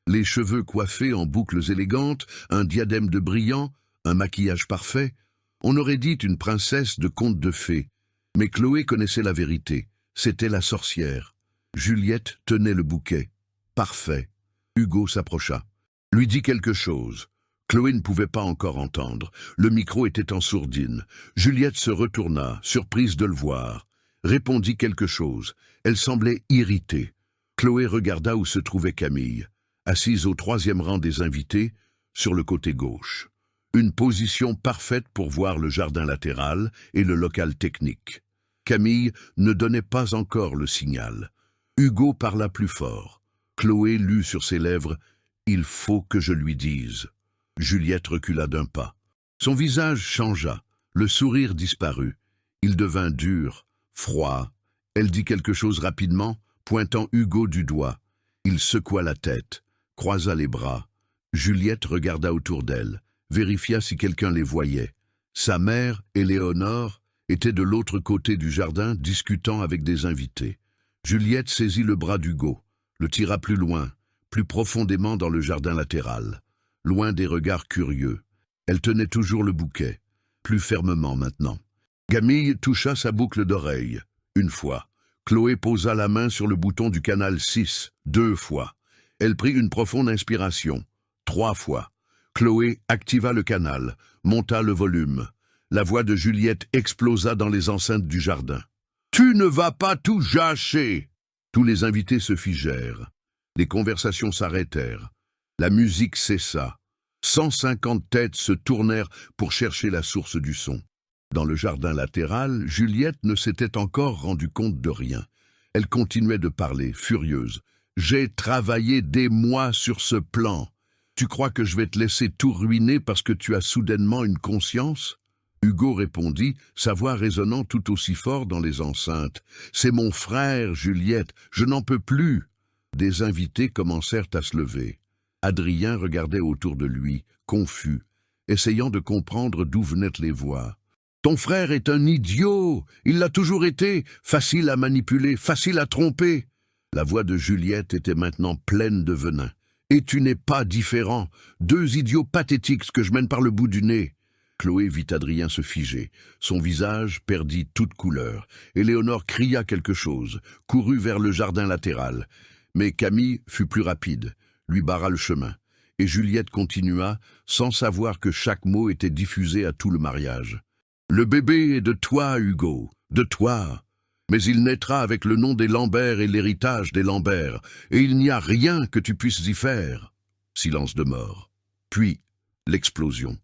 S1: Les cheveux coiffés en boucles élégantes, un diadème de brillants, un maquillage parfait. On aurait dit une princesse de conte de fées. Mais Chloé connaissait la vérité. C'était la sorcière. Juliette tenait le bouquet. Parfait. Hugo s'approcha. Lui dit quelque chose. Chloé ne pouvait pas encore entendre. Le micro était en sourdine. Juliette se retourna, surprise de le voir. Répondit quelque chose. Elle semblait irritée. Chloé regarda où se trouvait Camille, assise au 3e rang des invités, sur le côté gauche. Une position parfaite pour voir le jardin latéral et le local technique. Camille ne donnait pas encore le signal. Hugo parla plus fort. Chloé lut sur ses lèvres « Il faut que je lui dise ». Juliette recula d'un pas. Son visage changea, le sourire disparut. Il devint dur, froid. Elle dit quelque chose rapidement, pointant Hugo du doigt. Il secoua la tête, croisa les bras. Juliette regarda autour d'elle, vérifia si quelqu'un les voyait. Sa mère, Éléonore, était de l'autre côté du jardin, discutant avec des invités. Juliette saisit le bras d'Hugo, le tira plus loin, plus profondément dans le jardin latéral. Loin des regards curieux. Elle tenait toujours le bouquet, plus fermement maintenant. Camille toucha sa boucle d'oreille. 1 fois. Chloé posa la main sur le bouton du canal 6, 2 fois. Elle prit une profonde inspiration, 3 fois. Chloé activa le canal, monta le volume. La voix de Juliette explosa dans les enceintes du jardin. « Tu ne vas pas tout gâcher !» Tous les invités se figèrent. Les conversations s'arrêtèrent. La musique cessa. 150 têtes se tournèrent pour chercher la source du son. Dans le jardin latéral, Juliette ne s'était encore rendu compte de rien. Elle continuait de parler, furieuse. « J'ai travaillé des mois sur ce plan. Tu crois que je vais te laisser tout ruiner parce que tu as soudainement une conscience ?» Hugo répondit, sa voix résonnant tout aussi fort dans les enceintes. « C'est mon frère, Juliette, je n'en peux plus !» Des invités commencèrent à se lever. Adrien regardait autour de lui, confus, essayant de comprendre d'où venaient les voix. « Ton frère est un idiot, il l'a toujours été, facile à manipuler, facile à tromper. » La voix de Juliette était maintenant pleine de venin. « Et tu n'es pas différent, 2 idiots pathétiques que je mène par le bout du nez. » Chloé vit Adrien se figer. Son visage perdit toute couleur. Éléonore cria quelque chose, courut vers le jardin latéral. Mais Camille fut plus rapide, lui barra le chemin. Et Juliette continua, sans savoir que chaque mot était diffusé à tout le mariage. « Le bébé est de toi, Hugo, de toi. Mais il naîtra avec le nom des Lambert et l'héritage des Lambert, et il n'y a rien que tu puisses y faire. » Silence de mort. Puis, l'explosion.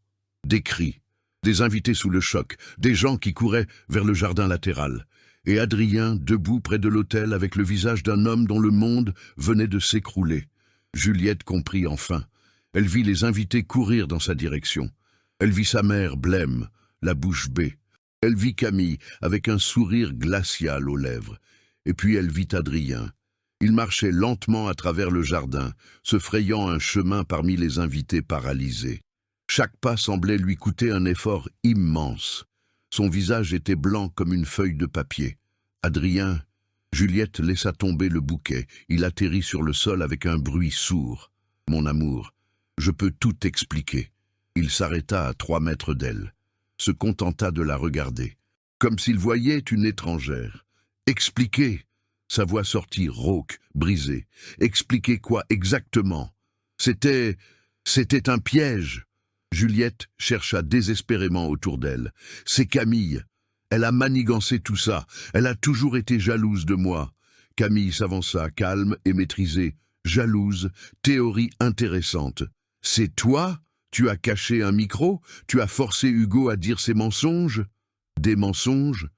S1: Des cris, des invités sous le choc, des gens qui couraient vers le jardin latéral. Et Adrien, debout près de l'autel avec le visage d'un homme dont le monde venait de s'écrouler. Juliette comprit enfin. Elle vit les invités courir dans sa direction. Elle vit sa mère blême, la bouche bée. Elle vit Camille avec un sourire glacial aux lèvres. et puis elle vit Adrien. Il marchait lentement à travers le jardin, se frayant un chemin parmi les invités paralysés. Chaque pas semblait lui coûter un effort immense. Son visage était blanc comme une feuille de papier. Adrien, Juliette laissa tomber le bouquet. Il atterrit sur le sol avec un bruit sourd. « Mon amour, je peux tout expliquer. » Il s'arrêta à 3 mètres d'elle, se contenta de la regarder, comme s'il voyait une étrangère. « Expliquer !» Sa voix sortit rauque, brisée. « Expliquer quoi exactement ? C'était un piège !» Juliette chercha désespérément autour d'elle. « C'est Camille. Elle a manigancé tout ça. Elle a toujours été jalouse de moi. » Camille s'avança, calme et maîtrisée. « Jalouse, théorie intéressante. C'est toi ? Tu as caché un micro ? Tu as forcé Hugo à dire ses mensonges ? » ?»« Des mensonges ?»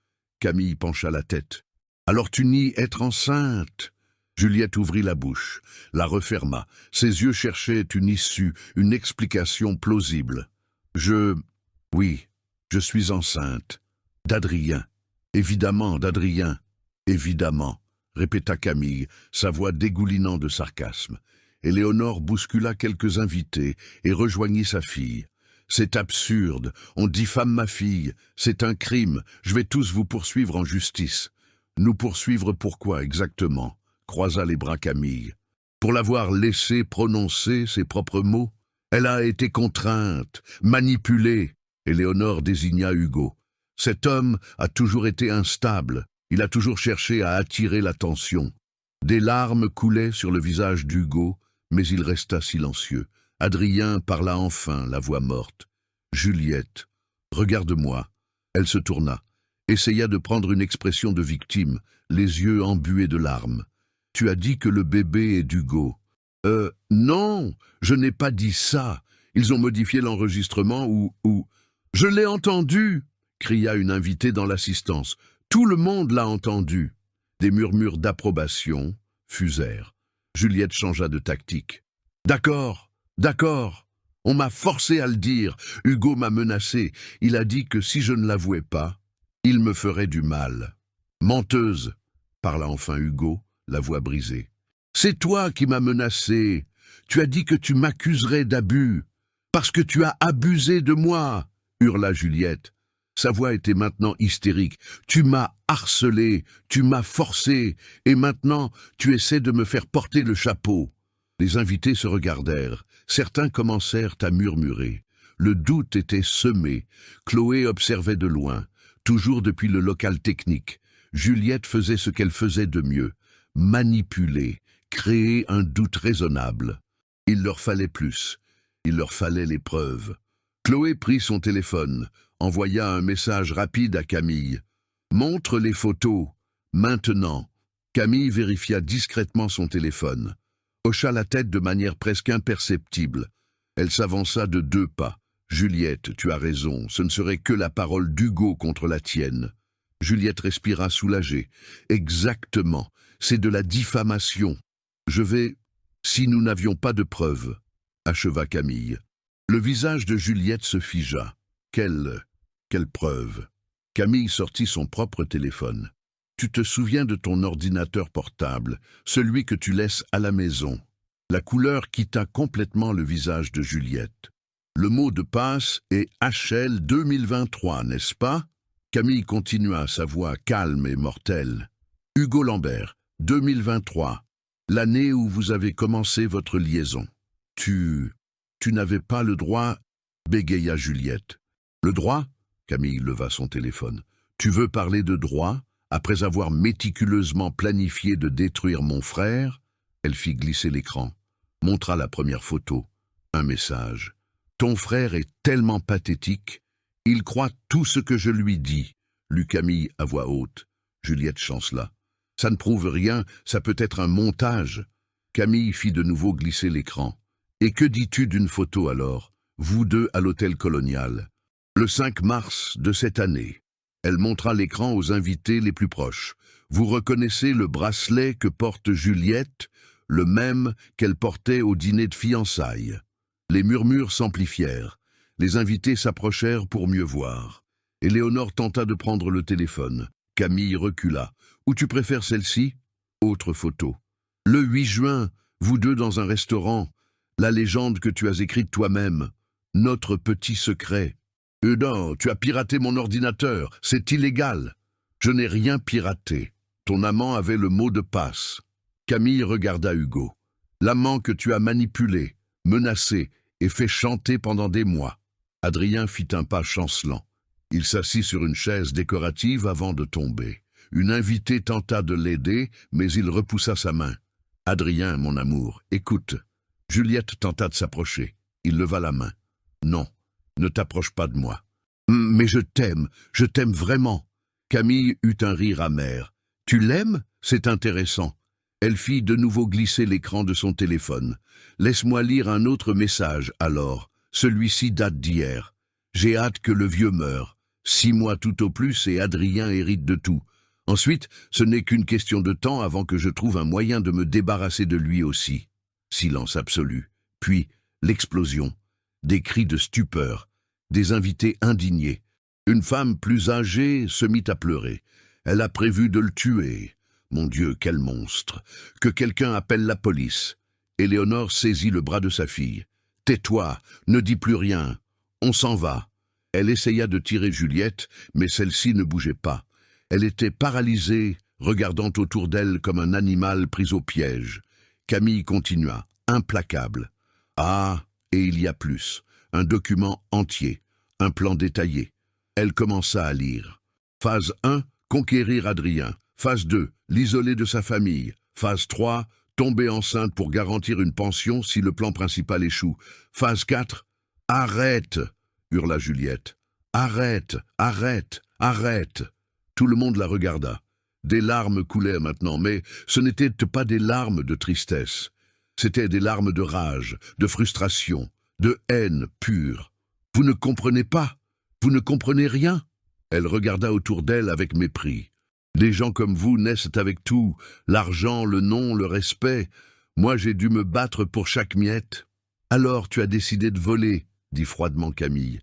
S1: Camille pencha la tête. « Alors tu nies être enceinte ?» Juliette ouvrit la bouche, la referma. Ses yeux cherchaient une issue, une explication plausible. « Oui, je suis enceinte. D'Adrien. Évidemment, d'Adrien. Évidemment, » répéta Camille, sa voix dégoulinant de sarcasme. Éléonore bouscula quelques invités et rejoignit sa fille. « C'est absurde, on diffame ma fille, c'est un crime, je vais tous vous poursuivre en justice. » « Nous poursuivre pourquoi exactement ?» croisa les bras Camille. « Pour l'avoir laissé prononcer ses propres mots ? Elle a été contrainte, manipulée. » Éléonore désigna Hugo. « Cet homme a toujours été instable, il a toujours cherché à attirer l'attention. » Des larmes coulaient sur le visage d'Hugo, mais il resta silencieux. Adrien parla enfin, la voix morte. « Juliette, regarde-moi. » Elle se tourna, essaya de prendre une expression de victime, les yeux embués de larmes. « Tu as dit que le bébé est d'Hugo. » « Non, je n'ai pas dit ça. Ils ont modifié l'enregistrement ou... »« Je l'ai entendu !» cria une invitée dans l'assistance. « Tout le monde l'a entendu. » Des murmures d'approbation fusèrent. Juliette changea de tactique. « D'accord, d'accord. On m'a forcé à le dire. Hugo m'a menacé. Il a dit que si je ne l'avouais pas, il me ferait du mal. »« Menteuse !» parla enfin Hugo, la voix brisée. « C'est toi qui m'as menacé. Tu as dit que tu m'accuserais d'abus. Parce que tu as abusé de moi !» hurla Juliette. Sa voix était maintenant hystérique. « Tu m'as harcelé, tu m'as forcé, et maintenant tu essaies de me faire porter le chapeau. » Les invités se regardèrent. Certains commencèrent à murmurer. Le doute était semé. Chloé observait de loin, toujours depuis le local technique. Juliette faisait ce qu'elle faisait de mieux. Manipuler, créer un doute raisonnable. Il leur fallait plus. Il leur fallait les preuves. Chloé prit son téléphone, envoya un message rapide à Camille. « Montre les photos, maintenant. » Camille vérifia discrètement son téléphone. Hocha la tête de manière presque imperceptible. Elle s'avança de 2 pas. « Juliette, tu as raison, ce ne serait que la parole d'Hugo contre la tienne. » Juliette respira soulagée. « Exactement, c'est de la diffamation. Je vais... si nous n'avions pas de preuves, » acheva Camille. Le visage de Juliette se figea. Quelle preuve? Camille sortit son propre téléphone. « Tu te souviens de ton ordinateur portable, celui que tu laisses à la maison ?» La couleur quitta complètement le visage de Juliette. « Le mot de passe est HL 2023, n'est-ce pas ?» Camille continua, sa voix calme et mortelle. « Hugo Lambert, 2023, l'année où vous avez commencé votre liaison. Tu n'avais pas le droit, » bégaya Juliette. « Le droit ?» Camille leva son téléphone. « Tu veux parler de droit, après avoir méticuleusement planifié de détruire mon frère ?» Elle fit glisser l'écran, montra la première photo. Un message. « Ton frère est tellement pathétique. Il croit tout ce que je lui dis, » lut Camille à voix haute. Juliette chancela. « Ça ne prouve rien, ça peut être un montage. » Camille fit de nouveau glisser l'écran. « Et que dis-tu d'une photo alors, vous deux à l'hôtel colonial, le 5 mars de cette année ?» Elle montra l'écran aux invités les plus proches. « Vous reconnaissez le bracelet que porte Juliette, le même qu'elle portait au dîner de fiançailles. » Les murmures s'amplifièrent. Les invités s'approchèrent pour mieux voir. Éléonore tenta de prendre le téléphone. Camille recula. « Ou tu préfères celle-ci? Autre photo. Le 8 juin, vous deux dans un restaurant. La légende que tu as écrite toi-même. Notre petit secret. Non, tu as piraté mon ordinateur. C'est illégal. Je n'ai rien piraté. Ton amant avait le mot de passe. Camille regarda Hugo. L'amant que tu as manipulé, menacé et fait chanter pendant des mois. Adrien fit un pas chancelant. Il s'assit sur une chaise décorative avant de tomber. Une invitée tenta de l'aider, mais il repoussa sa main. « Adrien, mon amour, écoute. » Juliette tenta de s'approcher. Il leva la main. « Non, ne t'approche pas de moi. »« Mais je t'aime vraiment. » Camille eut un rire amer. « Tu l'aimes? C'est intéressant. » Elle fit de nouveau glisser l'écran de son téléphone. « Laisse-moi lire un autre message, alors. Celui-ci date d'hier. J'ai hâte que le vieux meure. 6 mois tout au plus et Adrien hérite de tout. Ensuite, ce n'est qu'une question de temps avant que je trouve un moyen de me débarrasser de lui aussi. » Silence absolu. Puis, l'explosion. Des cris de stupeur. Des invités indignés. Une femme plus âgée se mit à pleurer. Elle a prévu de le tuer. Mon Dieu, quel monstre! Que quelqu'un appelle la police. Éléonore saisit le bras de sa fille. « Tais-toi, ne dis plus rien. On s'en va. » Elle essaya de tirer Juliette, mais celle-ci ne bougeait pas. Elle était paralysée, regardant autour d'elle comme un animal pris au piège. Camille continua, implacable. « Ah, et il y a plus. Un document entier. Un plan détaillé. » Elle commença à lire. Phase 1, conquérir Adrien. Phase 2, l'isoler de sa famille. Phase 3, tomber enceinte pour garantir une pension si le plan principal échoue. Phase 4, arrête, hurla Juliette. Arrête, arrête, arrête. Tout le monde la regarda. Des larmes coulaient maintenant, mais ce n'étaient pas des larmes de tristesse. C'étaient des larmes de rage, de frustration, de haine pure. Vous ne comprenez pas? Vous ne comprenez rien? Elle regarda autour d'elle avec mépris. Des gens comme vous naissent avec tout, l'argent, le nom, le respect. Moi, j'ai dû me battre pour chaque miette. Alors tu as décidé de voler, dit froidement Camille.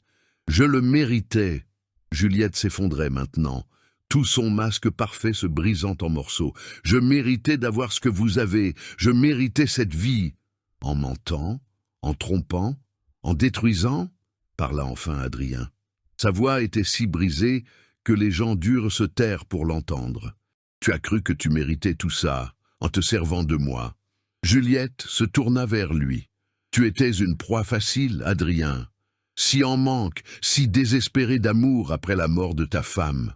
S1: Je le méritais. Juliette s'effondrait maintenant, tout son masque parfait se brisant en morceaux. Je méritais d'avoir ce que vous avez, je méritais cette vie. En mentant, en trompant, en détruisant, parla enfin Adrien. Sa voix était si brisée que les gens durent se taire pour l'entendre. Tu as cru que tu méritais tout ça, en te servant de moi. Juliette se tourna vers lui. Tu étais une proie facile, Adrien. Si en manque, si désespéré d'amour après la mort de ta femme.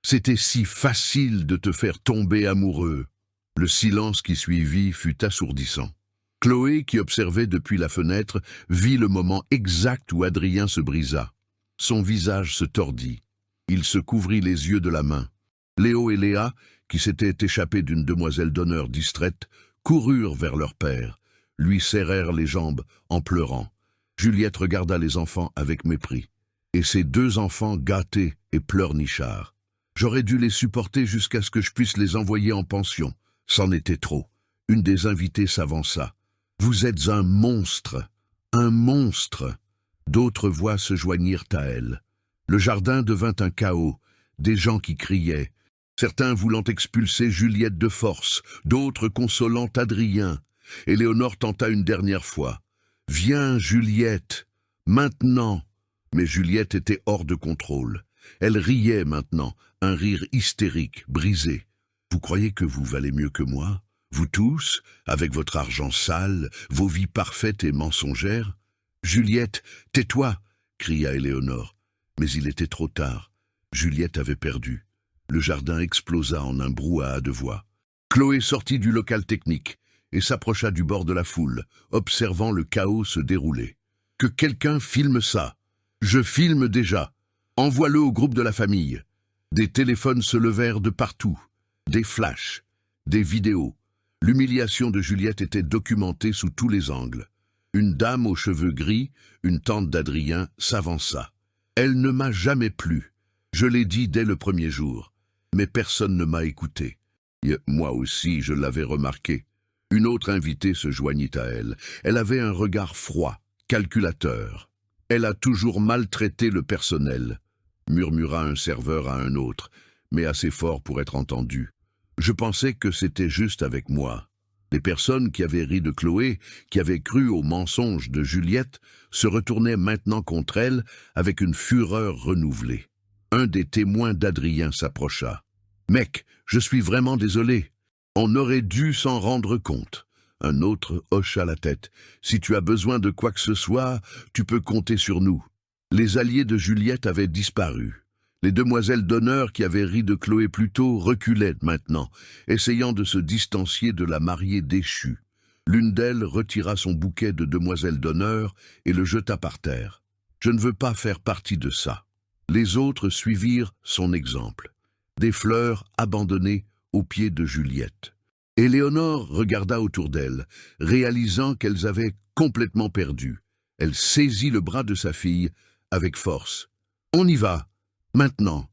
S1: C'était si facile de te faire tomber amoureux. Le silence qui suivit fut assourdissant. Chloé, qui observait depuis la fenêtre, vit le moment exact où Adrien se brisa. Son visage se tordit. Il se couvrit les yeux de la main. Léo et Léa, qui s'étaient échappés d'une demoiselle d'honneur distraite, coururent vers leur père, lui serrèrent les jambes en pleurant. Juliette regarda les enfants avec mépris. Et ces 2 enfants gâtés et pleurnichards. J'aurais dû les supporter jusqu'à ce que je puisse les envoyer en pension. C'en était trop. Une des invitées s'avança. « Vous êtes un monstre, un monstre !» D'autres voix se joignirent à elle. Le jardin devint un chaos, des gens qui criaient. Certains voulant expulser Juliette de force, d'autres consolant Adrien. Éléonore tenta une dernière fois. « Viens, Juliette, maintenant !» Mais Juliette était hors de contrôle. Elle riait maintenant, un rire hystérique, brisé. « Vous croyez que vous valez mieux que moi? Vous tous, avec votre argent sale, vos vies parfaites et mensongères? »« Juliette, tais-toi !» cria Éléonore. Mais il était trop tard. Juliette avait perdu. Le jardin explosa en un brouhaha de voix. Chloé sortit du local technique et s'approcha du bord de la foule, observant le chaos se dérouler. « Que quelqu'un filme ça. Je filme déjà. Envoie-le au groupe de la famille. » Des téléphones se levèrent de partout. Des flashs, des vidéos. L'humiliation de Juliette était documentée sous tous les angles. Une dame aux cheveux gris, une tante d'Adrien, s'avança. « Elle ne m'a jamais plu. Je l'ai dit dès le premier jour. Mais personne ne m'a écouté. Moi aussi, je l'avais remarqué. » Une autre invitée se joignit à elle. Elle avait un regard froid, calculateur. « Elle a toujours maltraité le personnel », murmura un serveur à un autre, mais assez fort pour être entendu. Je pensais que c'était juste avec moi. Les personnes qui avaient ri de Chloé, qui avaient cru aux mensonges de Juliette, se retournaient maintenant contre elle avec une fureur renouvelée. Un des témoins d'Adrien s'approcha. « Mec, je suis vraiment désolé. On aurait dû s'en rendre compte. » Un autre hocha la tête. « Si tu as besoin de quoi que ce soit, tu peux compter sur nous. » Les alliés de Juliette avaient disparu. Les demoiselles d'honneur qui avaient ri de Chloé plus tôt reculaient maintenant, essayant de se distancier de la mariée déchue. L'une d'elles retira son bouquet de demoiselles d'honneur et le jeta par terre. « Je ne veux pas faire partie de ça. » Les autres suivirent son exemple. Des fleurs abandonnées aux pieds de Juliette. Éléonore regarda autour d'elle, réalisant qu'elles avaient complètement perdu. Elle saisit le bras de sa fille avec force. « On y va, maintenant !»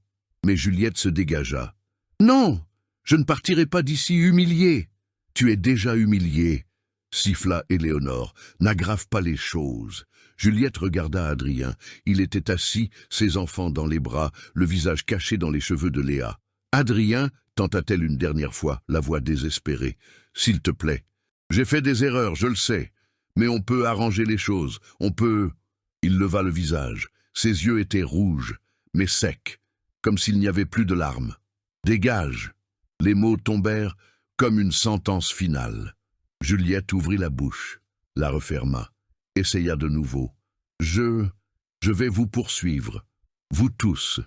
S1: Mais Juliette se dégagea. « Non, je ne partirai pas d'ici humiliée. »« Tu es déjà humiliée, » siffla Éléonore. « N'aggrave pas les choses. » Juliette regarda Adrien. Il était assis, ses enfants dans les bras, le visage caché dans les cheveux de Léa. « Adrien, » tenta-t-elle une dernière fois, la voix désespérée. « S'il te plaît. J'ai fait des erreurs, je le sais. Mais on peut arranger les choses. On peut... » Il leva le visage. Ses yeux étaient rouges, mais secs, comme s'il n'y avait plus de larmes. « Dégage !» Les mots tombèrent comme une sentence finale. Juliette ouvrit la bouche, la referma, essaya de nouveau. « Je vais vous poursuivre. Vous tous.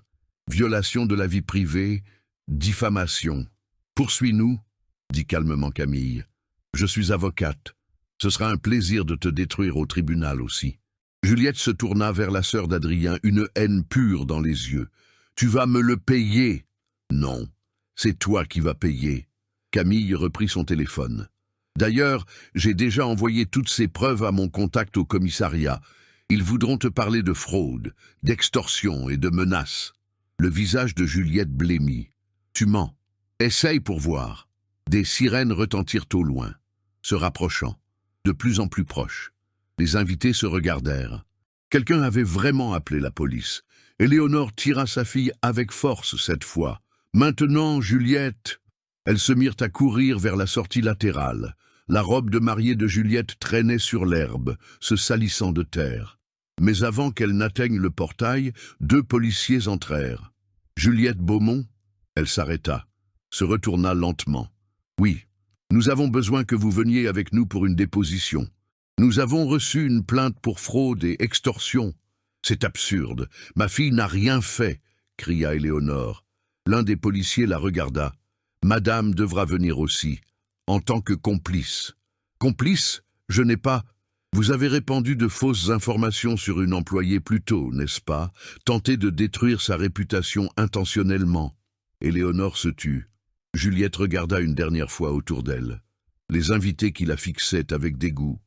S1: Violation de la vie privée, diffamation. Poursuis-nous, » dit calmement Camille. « Je suis avocate. Ce sera un plaisir de te détruire au tribunal aussi. » Juliette se tourna vers la sœur d'Adrien, une haine pure dans les yeux. « Tu vas me le payer !»« Non, c'est toi qui vas payer. » Camille reprit son téléphone. « D'ailleurs, j'ai déjà envoyé toutes ces preuves à mon contact au commissariat. Ils voudront te parler de fraude, d'extorsion et de menaces. » Le visage de Juliette blêmit. « Tu mens. Essaye pour voir. » Des sirènes retentirent au loin, se rapprochant, de plus en plus proches. Les invités se regardèrent. Quelqu'un avait vraiment appelé la police. Éléonore tira sa fille avec force cette fois. « Maintenant, Juliette !» Elles se mirent à courir vers la sortie latérale. La robe de mariée de Juliette traînait sur l'herbe, se salissant de terre. Mais avant qu'elle n'atteigne le portail, 2 policiers entrèrent. Juliette Beaumont, elle s'arrêta, se retourna lentement. « Oui, nous avons besoin que vous veniez avec nous pour une déposition. Nous avons reçu une plainte pour fraude et extorsion. »« C'est absurde, ma fille n'a rien fait !» cria Éléonore. L'un des policiers la regarda. « Madame devra venir aussi, en tant que complice. »« Complice ? Je n'ai pas... » « Vous avez répandu de fausses informations sur une employée plus tôt, n'est-ce pas? Tenté de détruire sa réputation intentionnellement. » Éléonore se tut. Juliette regarda une dernière fois autour d'elle. Les invités qui la fixaient avec dégoût.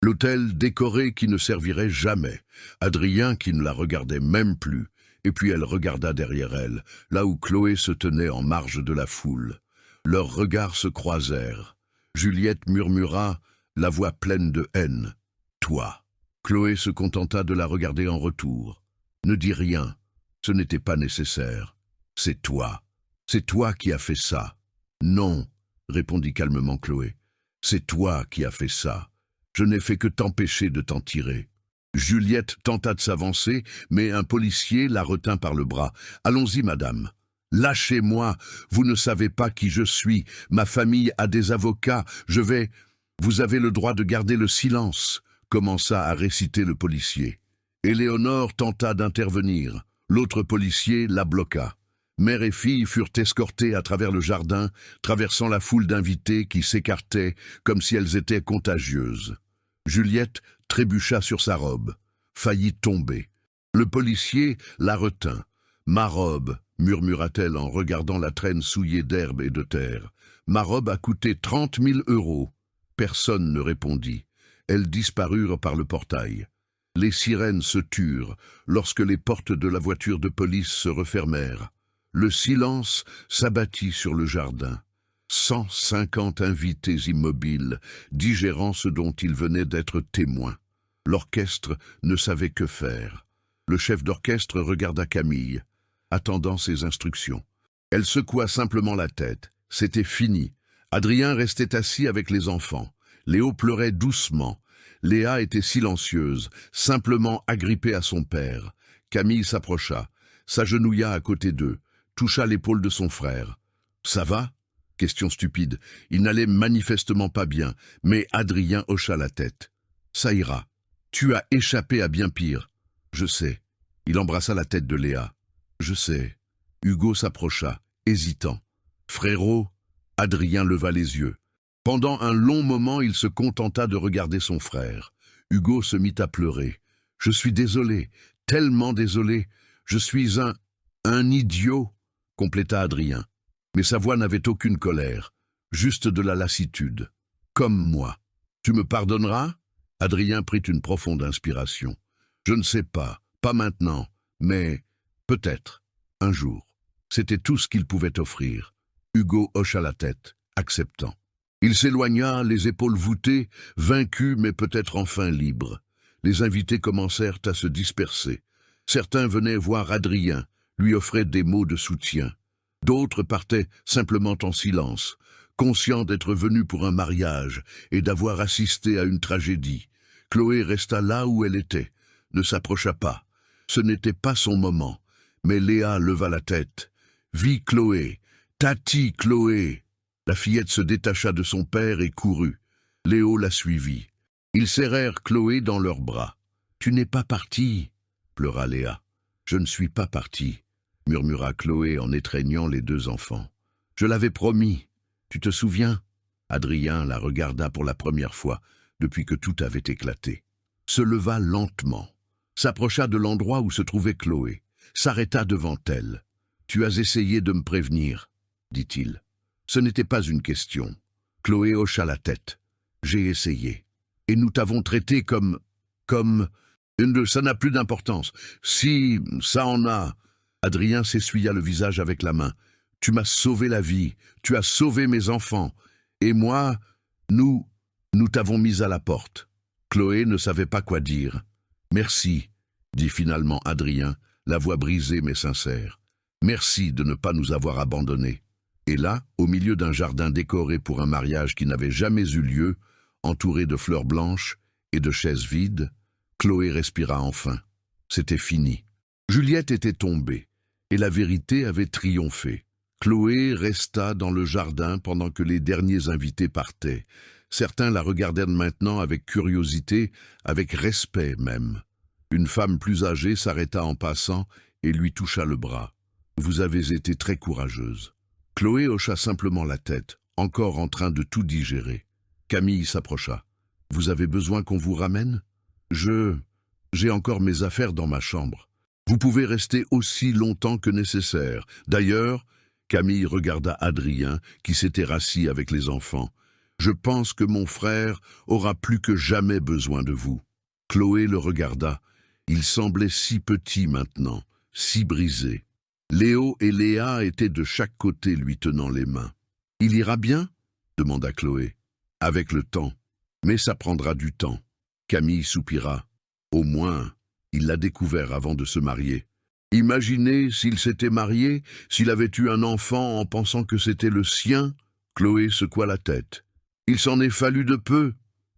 S1: L'hôtel décoré qui ne servirait jamais. Adrien qui ne la regardait même plus. Et puis elle regarda derrière elle, là où Chloé se tenait en marge de la foule. Leurs regards se croisèrent. Juliette murmura, la voix pleine de haine. « Toi !» Chloé se contenta de la regarder en retour. « Ne dis rien, ce n'était pas nécessaire. C'est toi qui as fait ça. »« Non, » répondit calmement Chloé. « C'est toi qui as fait ça. Je n'ai fait que t'empêcher de t'en tirer. » Juliette tenta de s'avancer, mais un policier la retint par le bras. « Allons-y, madame. »« Lâchez-moi, vous ne savez pas qui je suis. Ma famille a des avocats. Je vais... Vous avez le droit de garder le silence. » Commença à réciter le policier. Éléonore tenta d'intervenir. L'autre policier la bloqua. Mère et fille furent escortées à travers le jardin, traversant la foule d'invités qui s'écartaient comme si elles étaient contagieuses. Juliette trébucha sur sa robe, faillit tomber. Le policier la retint. « Ma robe » murmura-t-elle en regardant la traîne souillée d'herbe et de terre. « Ma robe a coûté 30 000 €. » Personne ne répondit. Elles disparurent par le portail. Les sirènes se turent lorsque les portes de la voiture de police se refermèrent. Le silence s'abattit sur le jardin. 150 invités immobiles, digérant ce dont ils venaient d'être témoins. L'orchestre ne savait que faire. Le chef d'orchestre regarda Camille, attendant ses instructions. Elle secoua simplement la tête. C'était fini. Adrien restait assis avec les enfants. Léo pleurait doucement. Léa était silencieuse, simplement agrippée à son père. Camille s'approcha, s'agenouilla à côté d'eux, toucha l'épaule de son frère. « Ça va ?» Question stupide. Il n'allait manifestement pas bien, mais Adrien hocha la tête. « Ça ira. Tu as échappé à bien pire. »« Je sais. » Il embrassa la tête de Léa. « Je sais. » Hugo s'approcha, hésitant. « Frérot ?» Adrien leva les yeux. Pendant un long moment, il se contenta de regarder son frère. Hugo se mit à pleurer. « Je suis désolé, tellement désolé. Je suis un idiot, » compléta Adrien. Mais sa voix n'avait aucune colère, juste de la lassitude. « Comme moi. Tu me pardonneras ?» Adrien prit une profonde inspiration. « Je ne sais pas, pas maintenant, mais peut-être, un jour. » C'était tout ce qu'il pouvait offrir. Hugo hocha la tête, acceptant. Il s'éloigna, les épaules voûtées, vaincu mais peut-être enfin libre. Les invités commencèrent à se disperser. Certains venaient voir Adrien, lui offraient des mots de soutien. D'autres partaient simplement en silence, conscients d'être venus pour un mariage et d'avoir assisté à une tragédie. Chloé resta là où elle était, ne s'approcha pas. Ce n'était pas son moment, mais Léa leva la tête. « Vie Chloé, Tati Chloé !» La fillette se détacha de son père et courut. Léo la suivit. Ils serrèrent Chloé dans leurs bras. « Tu n'es pas partie » pleura Léa. « Je ne suis pas partie » murmura Chloé en étreignant les deux enfants. « Je l'avais promis. Tu te souviens ?» Adrien la regarda pour la première fois depuis que tout avait éclaté. Se leva lentement, s'approcha de l'endroit où se trouvait Chloé, s'arrêta devant elle. « Tu as essayé de me prévenir, » dit-il. Ce n'était pas une question. Chloé hocha la tête. « J'ai essayé. Et nous t'avons traité comme... Ça n'a plus d'importance. Si, ça en a... » Adrien s'essuya le visage avec la main. « Tu m'as sauvé la vie. Tu as sauvé mes enfants. Et moi, nous t'avons mis à la porte. » Chloé ne savait pas quoi dire. « Merci, » dit finalement Adrien, la voix brisée mais sincère. « Merci de ne pas nous avoir abandonnés. » Et là, au milieu d'un jardin décoré pour un mariage qui n'avait jamais eu lieu, entouré de fleurs blanches et de chaises vides, Chloé respira enfin. C'était fini. Juliette était tombée, et la vérité avait triomphé. Chloé resta dans le jardin pendant que les derniers invités partaient. Certains la regardèrent maintenant avec curiosité, avec respect même. Une femme plus âgée s'arrêta en passant et lui toucha le bras. « Vous avez été très courageuse. » Chloé hocha simplement la tête, encore en train de tout digérer. Camille s'approcha. « Vous avez besoin qu'on vous ramène ? J'ai encore mes affaires dans ma chambre. Vous pouvez rester aussi longtemps que nécessaire. D'ailleurs, » Camille regarda Adrien, qui s'était rassis avec les enfants. « Je pense que mon frère aura plus que jamais besoin de vous. » Chloé le regarda. Il semblait si petit maintenant, si brisé. Léo et Léa étaient de chaque côté lui tenant les mains. « Il ira bien ?» demanda Chloé. « Avec le temps. Mais ça prendra du temps. » Camille soupira. « Au moins, il l'a découvert avant de se marier. Imaginez s'il s'était marié, s'il avait eu un enfant en pensant que c'était le sien. » Chloé secoua la tête. « Il s'en est fallu de peu.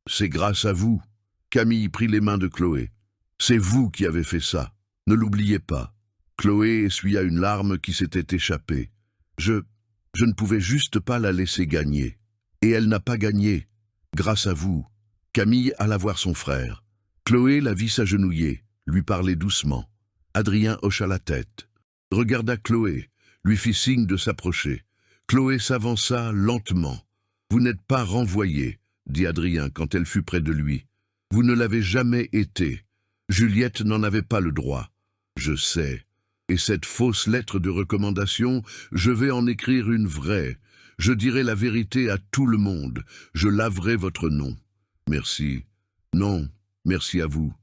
S1: C'est grâce à vous. » Camille prit les mains de Chloé. « C'est vous qui avez fait ça. Ne l'oubliez pas. » Chloé essuya une larme qui s'était échappée. « Je ne pouvais juste pas la laisser gagner. Et elle n'a pas gagné. Grâce à vous. » Camille alla voir son frère. Chloé la vit s'agenouiller, lui parler doucement. Adrien hocha la tête, regarda Chloé, lui fit signe de s'approcher. Chloé s'avança lentement. « Vous n'êtes pas renvoyée, » dit Adrien quand elle fut près de lui. « Vous ne l'avez jamais été. Juliette n'en avait pas le droit. Je sais. Et cette fausse lettre de recommandation, je vais en écrire une vraie. Je dirai la vérité à tout le monde. Je laverai votre nom. Merci. Non, merci à vous. »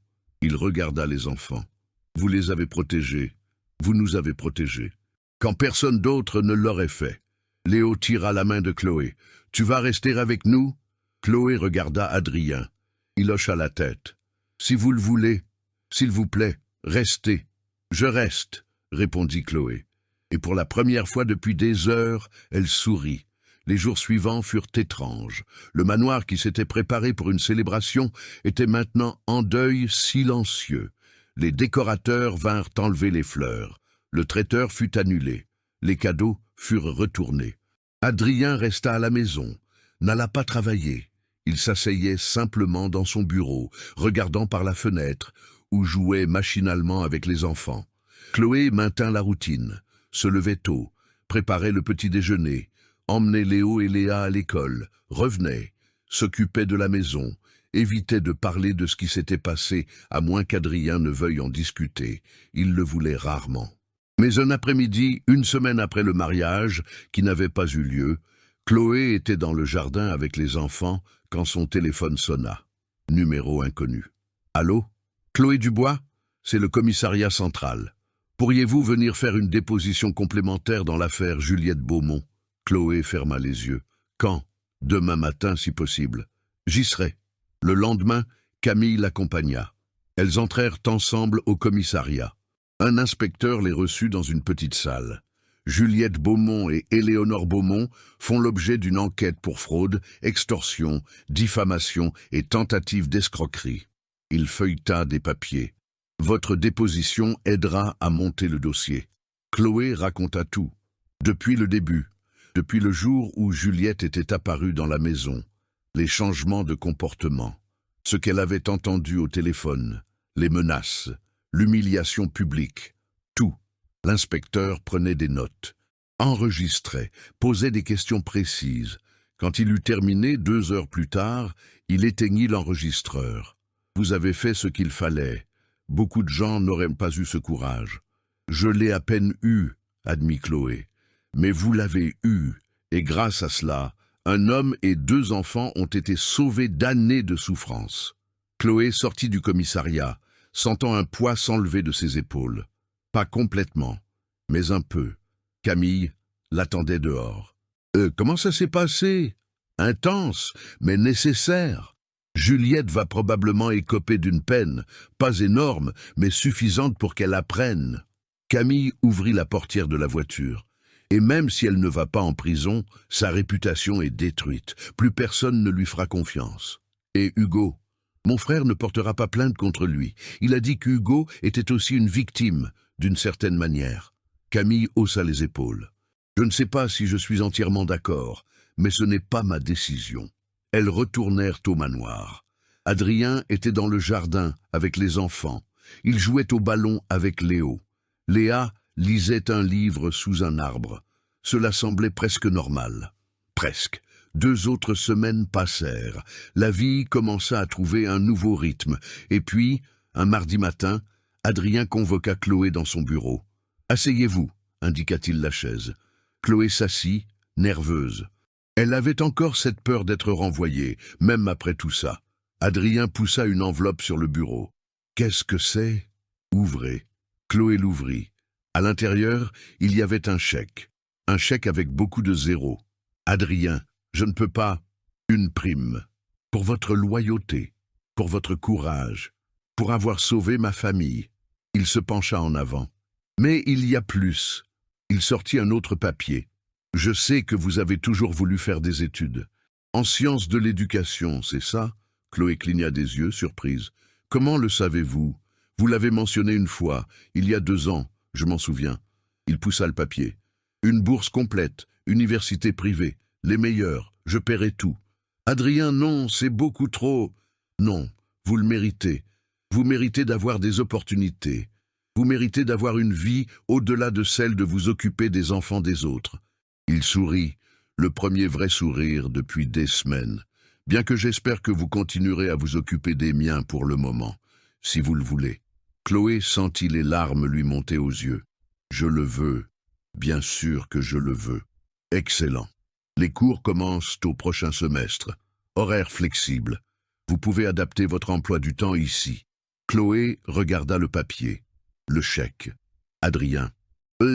S1: Il regarda les enfants. « Vous les avez protégés. Vous nous avez protégés. Quand personne d'autre ne l'aurait fait. » Léo tira la main de Chloé. « Tu vas rester avec nous ?» Chloé regarda Adrien. Il hocha la tête. « Si vous le voulez, s'il vous plaît, restez. »« Je reste, » répondit Chloé. Et pour la première fois depuis des heures, elle sourit. Les jours suivants furent étranges. Le manoir qui s'était préparé pour une célébration était maintenant en deuil silencieux. Les décorateurs vinrent enlever les fleurs. Le traiteur fut annulé. Les cadeaux furent retournés. Adrien resta à la maison, n'alla pas travailler. Il s'asseyait simplement dans son bureau, regardant par la fenêtre, ou jouait machinalement avec les enfants. Chloé maintint la routine, se levait tôt, préparait le petit déjeuner, emmenait Léo et Léa à l'école, revenait, s'occupait de la maison, évitait de parler de ce qui s'était passé, à moins qu'Adrien ne veuille en discuter. Il le voulait rarement. Mais un après-midi, une semaine après le mariage, qui n'avait pas eu lieu, Chloé était dans le jardin avec les enfants quand son téléphone sonna. Numéro inconnu. « Allô? Chloé Dubois? C'est le commissariat central. Pourriez-vous venir faire une déposition complémentaire dans l'affaire Juliette Beaumont ?» Chloé ferma les yeux. « Quand? Demain matin, si possible. J'y serai. » Le lendemain, Camille l'accompagna. Elles entrèrent ensemble au commissariat. Un inspecteur les reçut dans une petite salle. Juliette Beaumont et Éléonore Beaumont font l'objet d'une enquête pour fraude, extorsion, diffamation et tentative d'escroquerie. Il feuilleta des papiers. « Votre déposition aidera à monter le dossier. » Chloé raconta tout. Depuis le début, depuis le jour où Juliette était apparue dans la maison, les changements de comportement, ce qu'elle avait entendu au téléphone, les menaces, l'humiliation publique, tout. L'inspecteur prenait des notes, enregistrait, posait des questions précises. Quand il eut terminé, 2 heures plus tard, il éteignit l'enregistreur. « Vous avez fait ce qu'il fallait. Beaucoup de gens n'auraient pas eu ce courage. »« Je l'ai à peine eu, » admit Chloé. « Mais vous l'avez eu, et grâce à cela, un homme et 2 enfants ont été sauvés d'années de souffrance. » Chloé sortit du commissariat, sentant un poids s'enlever de ses épaules. Pas complètement, mais un peu. Camille l'attendait dehors. « Comment ça s'est passé? Intense, mais nécessaire. Juliette va probablement écoper d'une peine, pas énorme, mais suffisante pour qu'elle apprenne. » Camille ouvrit la portière de la voiture. Et même si elle ne va pas en prison, sa réputation est détruite. Plus personne ne lui fera confiance. Et Hugo? Mon frère ne portera pas plainte contre lui. Il a dit qu'Hugo était aussi une victime, d'une certaine manière. Camille haussa les épaules. Je ne sais pas si je suis entièrement d'accord, mais ce n'est pas ma décision. Elles retournèrent au manoir. Adrien était dans le jardin avec les enfants. Il jouait au ballon avec Léo. Léa lisait un livre sous un arbre. Cela semblait presque normal. Presque. 2 autres semaines passèrent. La vie commença à trouver un nouveau rythme. Et puis, un mardi matin, Adrien convoqua Chloé dans son bureau. « Asseyez-vous » indiqua-t-il la chaise. Chloé s'assit, nerveuse. Elle avait encore cette peur d'être renvoyée, même après tout ça. Adrien poussa une enveloppe sur le bureau. « Qu'est-ce que c'est ?»« Ouvrez. » Chloé l'ouvrit. À l'intérieur, il y avait un chèque. Un chèque avec beaucoup de zéros. « Adrien, je ne peux pas. Une prime. Pour votre loyauté, pour votre courage, pour avoir sauvé ma famille. » Il se pencha en avant. « Mais il y a plus. » Il sortit un autre papier. « Je sais que vous avez toujours voulu faire des études. En sciences de l'éducation, c'est ça ?» Chloé cligna des yeux, surprise. « Comment le savez-vous? Vous l'avez mentionné une fois, il y a 2 ans, je m'en souviens. » Il poussa le papier. « Une bourse complète, université privée, les meilleurs, je paierai tout. » « Adrien, non, c'est beaucoup trop. » « Non, vous le méritez. Vous méritez d'avoir des opportunités. Vous méritez d'avoir une vie au-delà de celle de vous occuper des enfants des autres. » Il sourit, le premier vrai sourire depuis des semaines. « Bien que j'espère que vous continuerez à vous occuper des miens pour le moment, si vous le voulez. » Chloé sentit les larmes lui monter aux yeux. « Je le veux. Bien sûr que je le veux. » Excellent. Les cours commencent au prochain semestre. Horaire flexible. Vous pouvez adapter votre emploi du temps ici. Chloé regarda le papier. Le chèque. Adrien.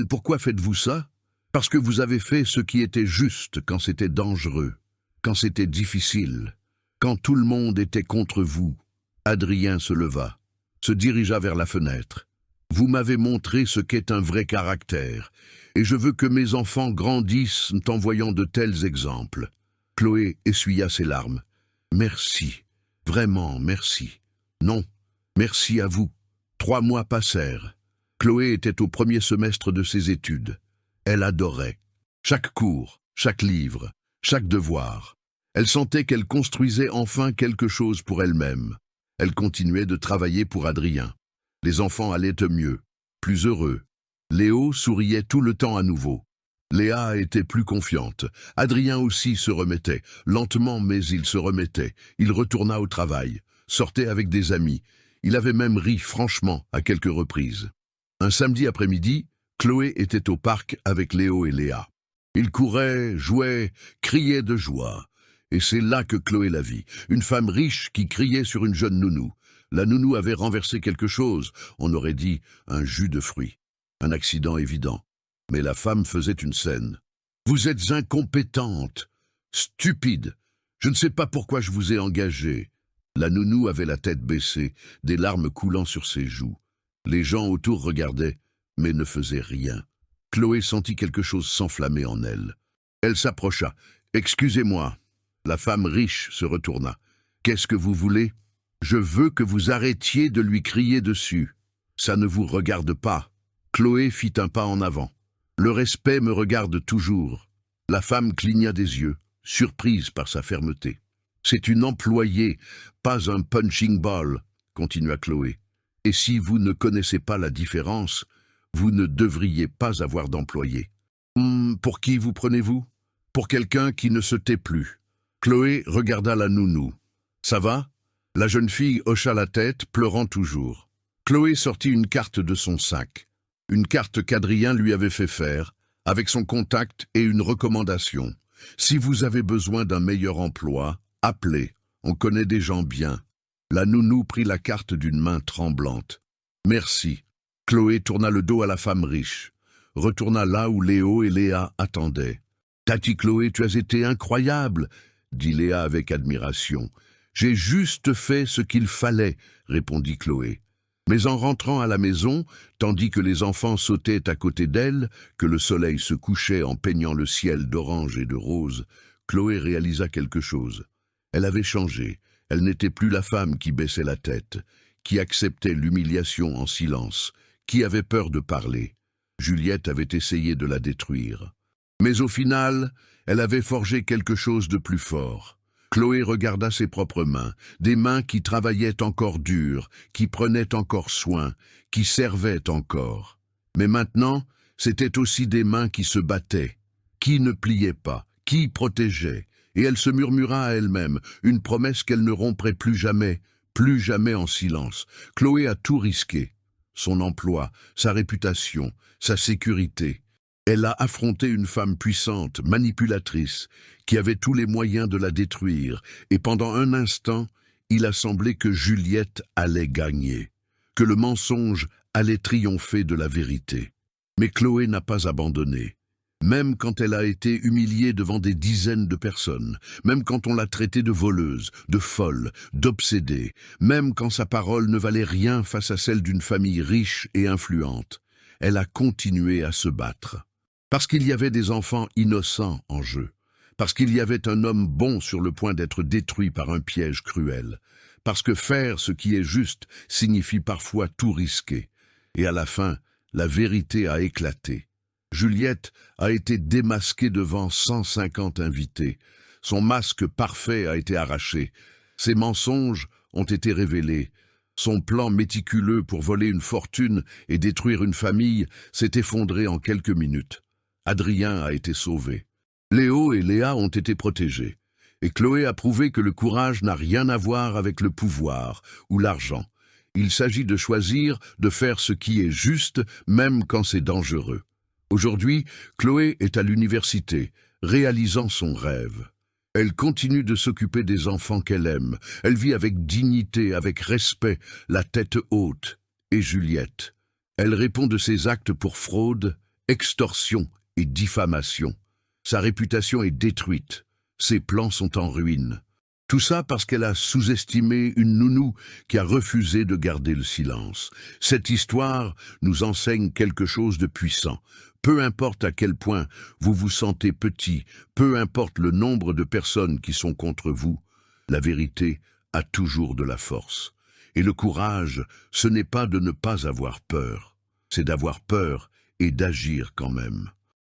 S1: Pourquoi faites-vous ça? Parce que vous avez fait ce qui était juste quand c'était dangereux, quand c'était difficile, quand tout le monde était contre vous. Adrien se leva, se dirigea vers la fenêtre. Vous m'avez montré ce qu'est un vrai caractère, et je veux que mes enfants grandissent en voyant de tels exemples. Chloé essuya ses larmes. Merci, vraiment merci. Non, merci à vous. 3 mois passèrent. Chloé était au premier semestre de ses études. Elle adorait. Chaque cours, chaque livre, chaque devoir. Elle sentait qu'elle construisait enfin quelque chose pour elle-même. Elle continuait de travailler pour Adrien. Les enfants allaient mieux, plus heureux. Léo souriait tout le temps à nouveau. Léa était plus confiante. Adrien aussi se remettait. Lentement, mais il se remettait. Il retourna au travail, sortait avec des amis. Il avait même ri franchement à quelques reprises. Un samedi après-midi, Chloé était au parc avec Léo et Léa. Ils couraient, jouaient, criaient de joie. Et c'est là que Chloé la vit, une femme riche qui criait sur une jeune nounou. La nounou avait renversé quelque chose, on aurait dit un jus de fruits. Un accident évident. Mais la femme faisait une scène. « Vous êtes incompétente, stupide. Je ne sais pas pourquoi je vous ai engagée. » La nounou avait la tête baissée, des larmes coulant sur ses joues. Les gens autour regardaient, mais ne faisaient rien. Chloé sentit quelque chose s'enflammer en elle. Elle s'approcha. « Excusez-moi. » La femme riche se retourna. « Qu'est-ce que vous voulez ? Je veux que vous arrêtiez de lui crier dessus. Ça ne vous regarde pas. » Chloé fit un pas en avant. « Le respect me regarde toujours. » La femme cligna des yeux, surprise par sa fermeté. « C'est une employée, pas un punching ball, » continua Chloé. « Et si vous ne connaissez pas la différence, vous ne devriez pas avoir d'employé. Pour qui vous prenez-vous ? Pour quelqu'un qui ne se tait plus. » Chloé regarda la nounou. « Ça va ?» La jeune fille hocha la tête, pleurant toujours. Chloé sortit une carte de son sac. Une carte qu'Adrien lui avait fait faire, avec son contact et une recommandation. « Si vous avez besoin d'un meilleur emploi, appelez, on connaît des gens bien. » La nounou prit la carte d'une main tremblante. « Merci. » Chloé tourna le dos à la femme riche. Retourna là où Léo et Léa attendaient. « Tati Chloé, tu as été incroyable !» dit Léa avec admiration. « J'ai juste fait ce qu'il fallait, » répondit Chloé. Mais en rentrant à la maison, tandis que les enfants sautaient à côté d'elle, que le soleil se couchait en peignant le ciel d'orange et de rose, Chloé réalisa quelque chose. Elle avait changé. Elle n'était plus la femme qui baissait la tête, qui acceptait l'humiliation en silence, qui avait peur de parler. Juliette avait essayé de la détruire. Mais au final, elle avait forgé quelque chose de plus fort. Chloé regarda ses propres mains, des mains qui travaillaient encore dur, qui prenaient encore soin, qui servaient encore. Mais maintenant, c'étaient aussi des mains qui se battaient, qui ne pliaient pas, qui protégeaient, et elle se murmura à elle-même, une promesse qu'elle ne romprait plus jamais en silence. Chloé a tout risqué, son emploi, sa réputation, sa sécurité. Elle a affronté une femme puissante, manipulatrice, qui avait tous les moyens de la détruire, et pendant un instant, il a semblé que Juliette allait gagner, que le mensonge allait triompher de la vérité. Mais Chloé n'a pas abandonné. Même quand elle a été humiliée devant des dizaines de personnes, même quand on l'a traitée de voleuse, de folle, d'obsédée, même quand sa parole ne valait rien face à celle d'une famille riche et influente, elle a continué à se battre. Parce qu'il y avait des enfants innocents en jeu, parce qu'il y avait un homme bon sur le point d'être détruit par un piège cruel, parce que faire ce qui est juste signifie parfois tout risquer. Et à la fin, la vérité a éclaté. Juliette a été démasquée devant 150 invités. Son masque parfait a été arraché. Ses mensonges ont été révélés. Son plan méticuleux pour voler une fortune et détruire une famille s'est effondré en quelques minutes. Adrien a été sauvé. Léo et Léa ont été protégés. Et Chloé a prouvé que le courage n'a rien à voir avec le pouvoir ou l'argent. Il s'agit de choisir de faire ce qui est juste, même quand c'est dangereux. Aujourd'hui, Chloé est à l'université, réalisant son rêve. Elle continue de s'occuper des enfants qu'elle aime. Elle vit avec dignité, avec respect, la tête haute. Et Juliette. Elle répond de ses actes pour fraude, extorsion et diffamation. Sa réputation est détruite. Ses plans sont en ruine. Tout ça parce qu'elle a sous-estimé une nounou qui a refusé de garder le silence. Cette histoire nous enseigne quelque chose de puissant. Peu importe à quel point vous vous sentez petit, peu importe le nombre de personnes qui sont contre vous, la vérité a toujours de la force. Et le courage, ce n'est pas de ne pas avoir peur, c'est d'avoir peur et d'agir quand même.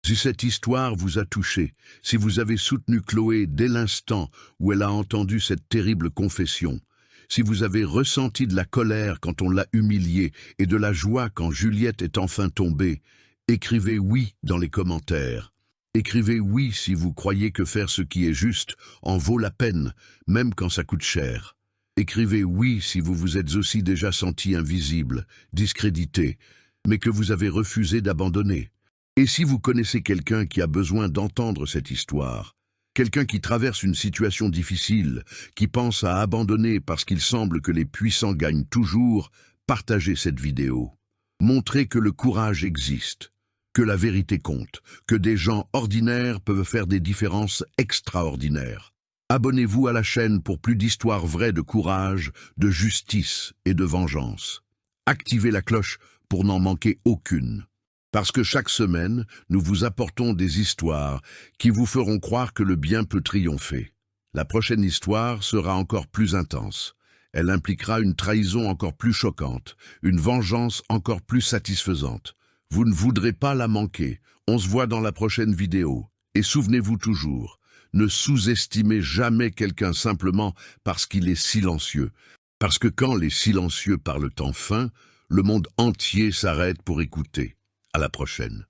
S1: Si cette histoire vous a touché, si vous avez soutenu Chloé dès l'instant où elle a entendu cette terrible confession, si vous avez ressenti de la colère quand on l'a humiliée et de la joie quand Juliette est enfin tombée, écrivez oui dans les commentaires. Écrivez oui si vous croyez que faire ce qui est juste en vaut la peine, même quand ça coûte cher. Écrivez oui si vous vous êtes aussi déjà senti invisible, discrédité, mais que vous avez refusé d'abandonner. Et si vous connaissez quelqu'un qui a besoin d'entendre cette histoire, quelqu'un qui traverse une situation difficile, qui pense à abandonner parce qu'il semble que les puissants gagnent toujours, partagez cette vidéo. Montrez que le courage existe, que la vérité compte, que des gens ordinaires peuvent faire des différences extraordinaires. Abonnez-vous à la chaîne pour plus d'histoires vraies de courage, de justice et de vengeance. Activez la cloche pour n'en manquer aucune. Parce que chaque semaine, nous vous apportons des histoires qui vous feront croire que le bien peut triompher. La prochaine histoire sera encore plus intense. Elle impliquera une trahison encore plus choquante, une vengeance encore plus satisfaisante. Vous ne voudrez pas la manquer. On se voit dans la prochaine vidéo. Et souvenez-vous toujours, ne sous-estimez jamais quelqu'un simplement parce qu'il est silencieux. Parce que quand les silencieux parlent enfin, le monde entier s'arrête pour écouter. À la prochaine.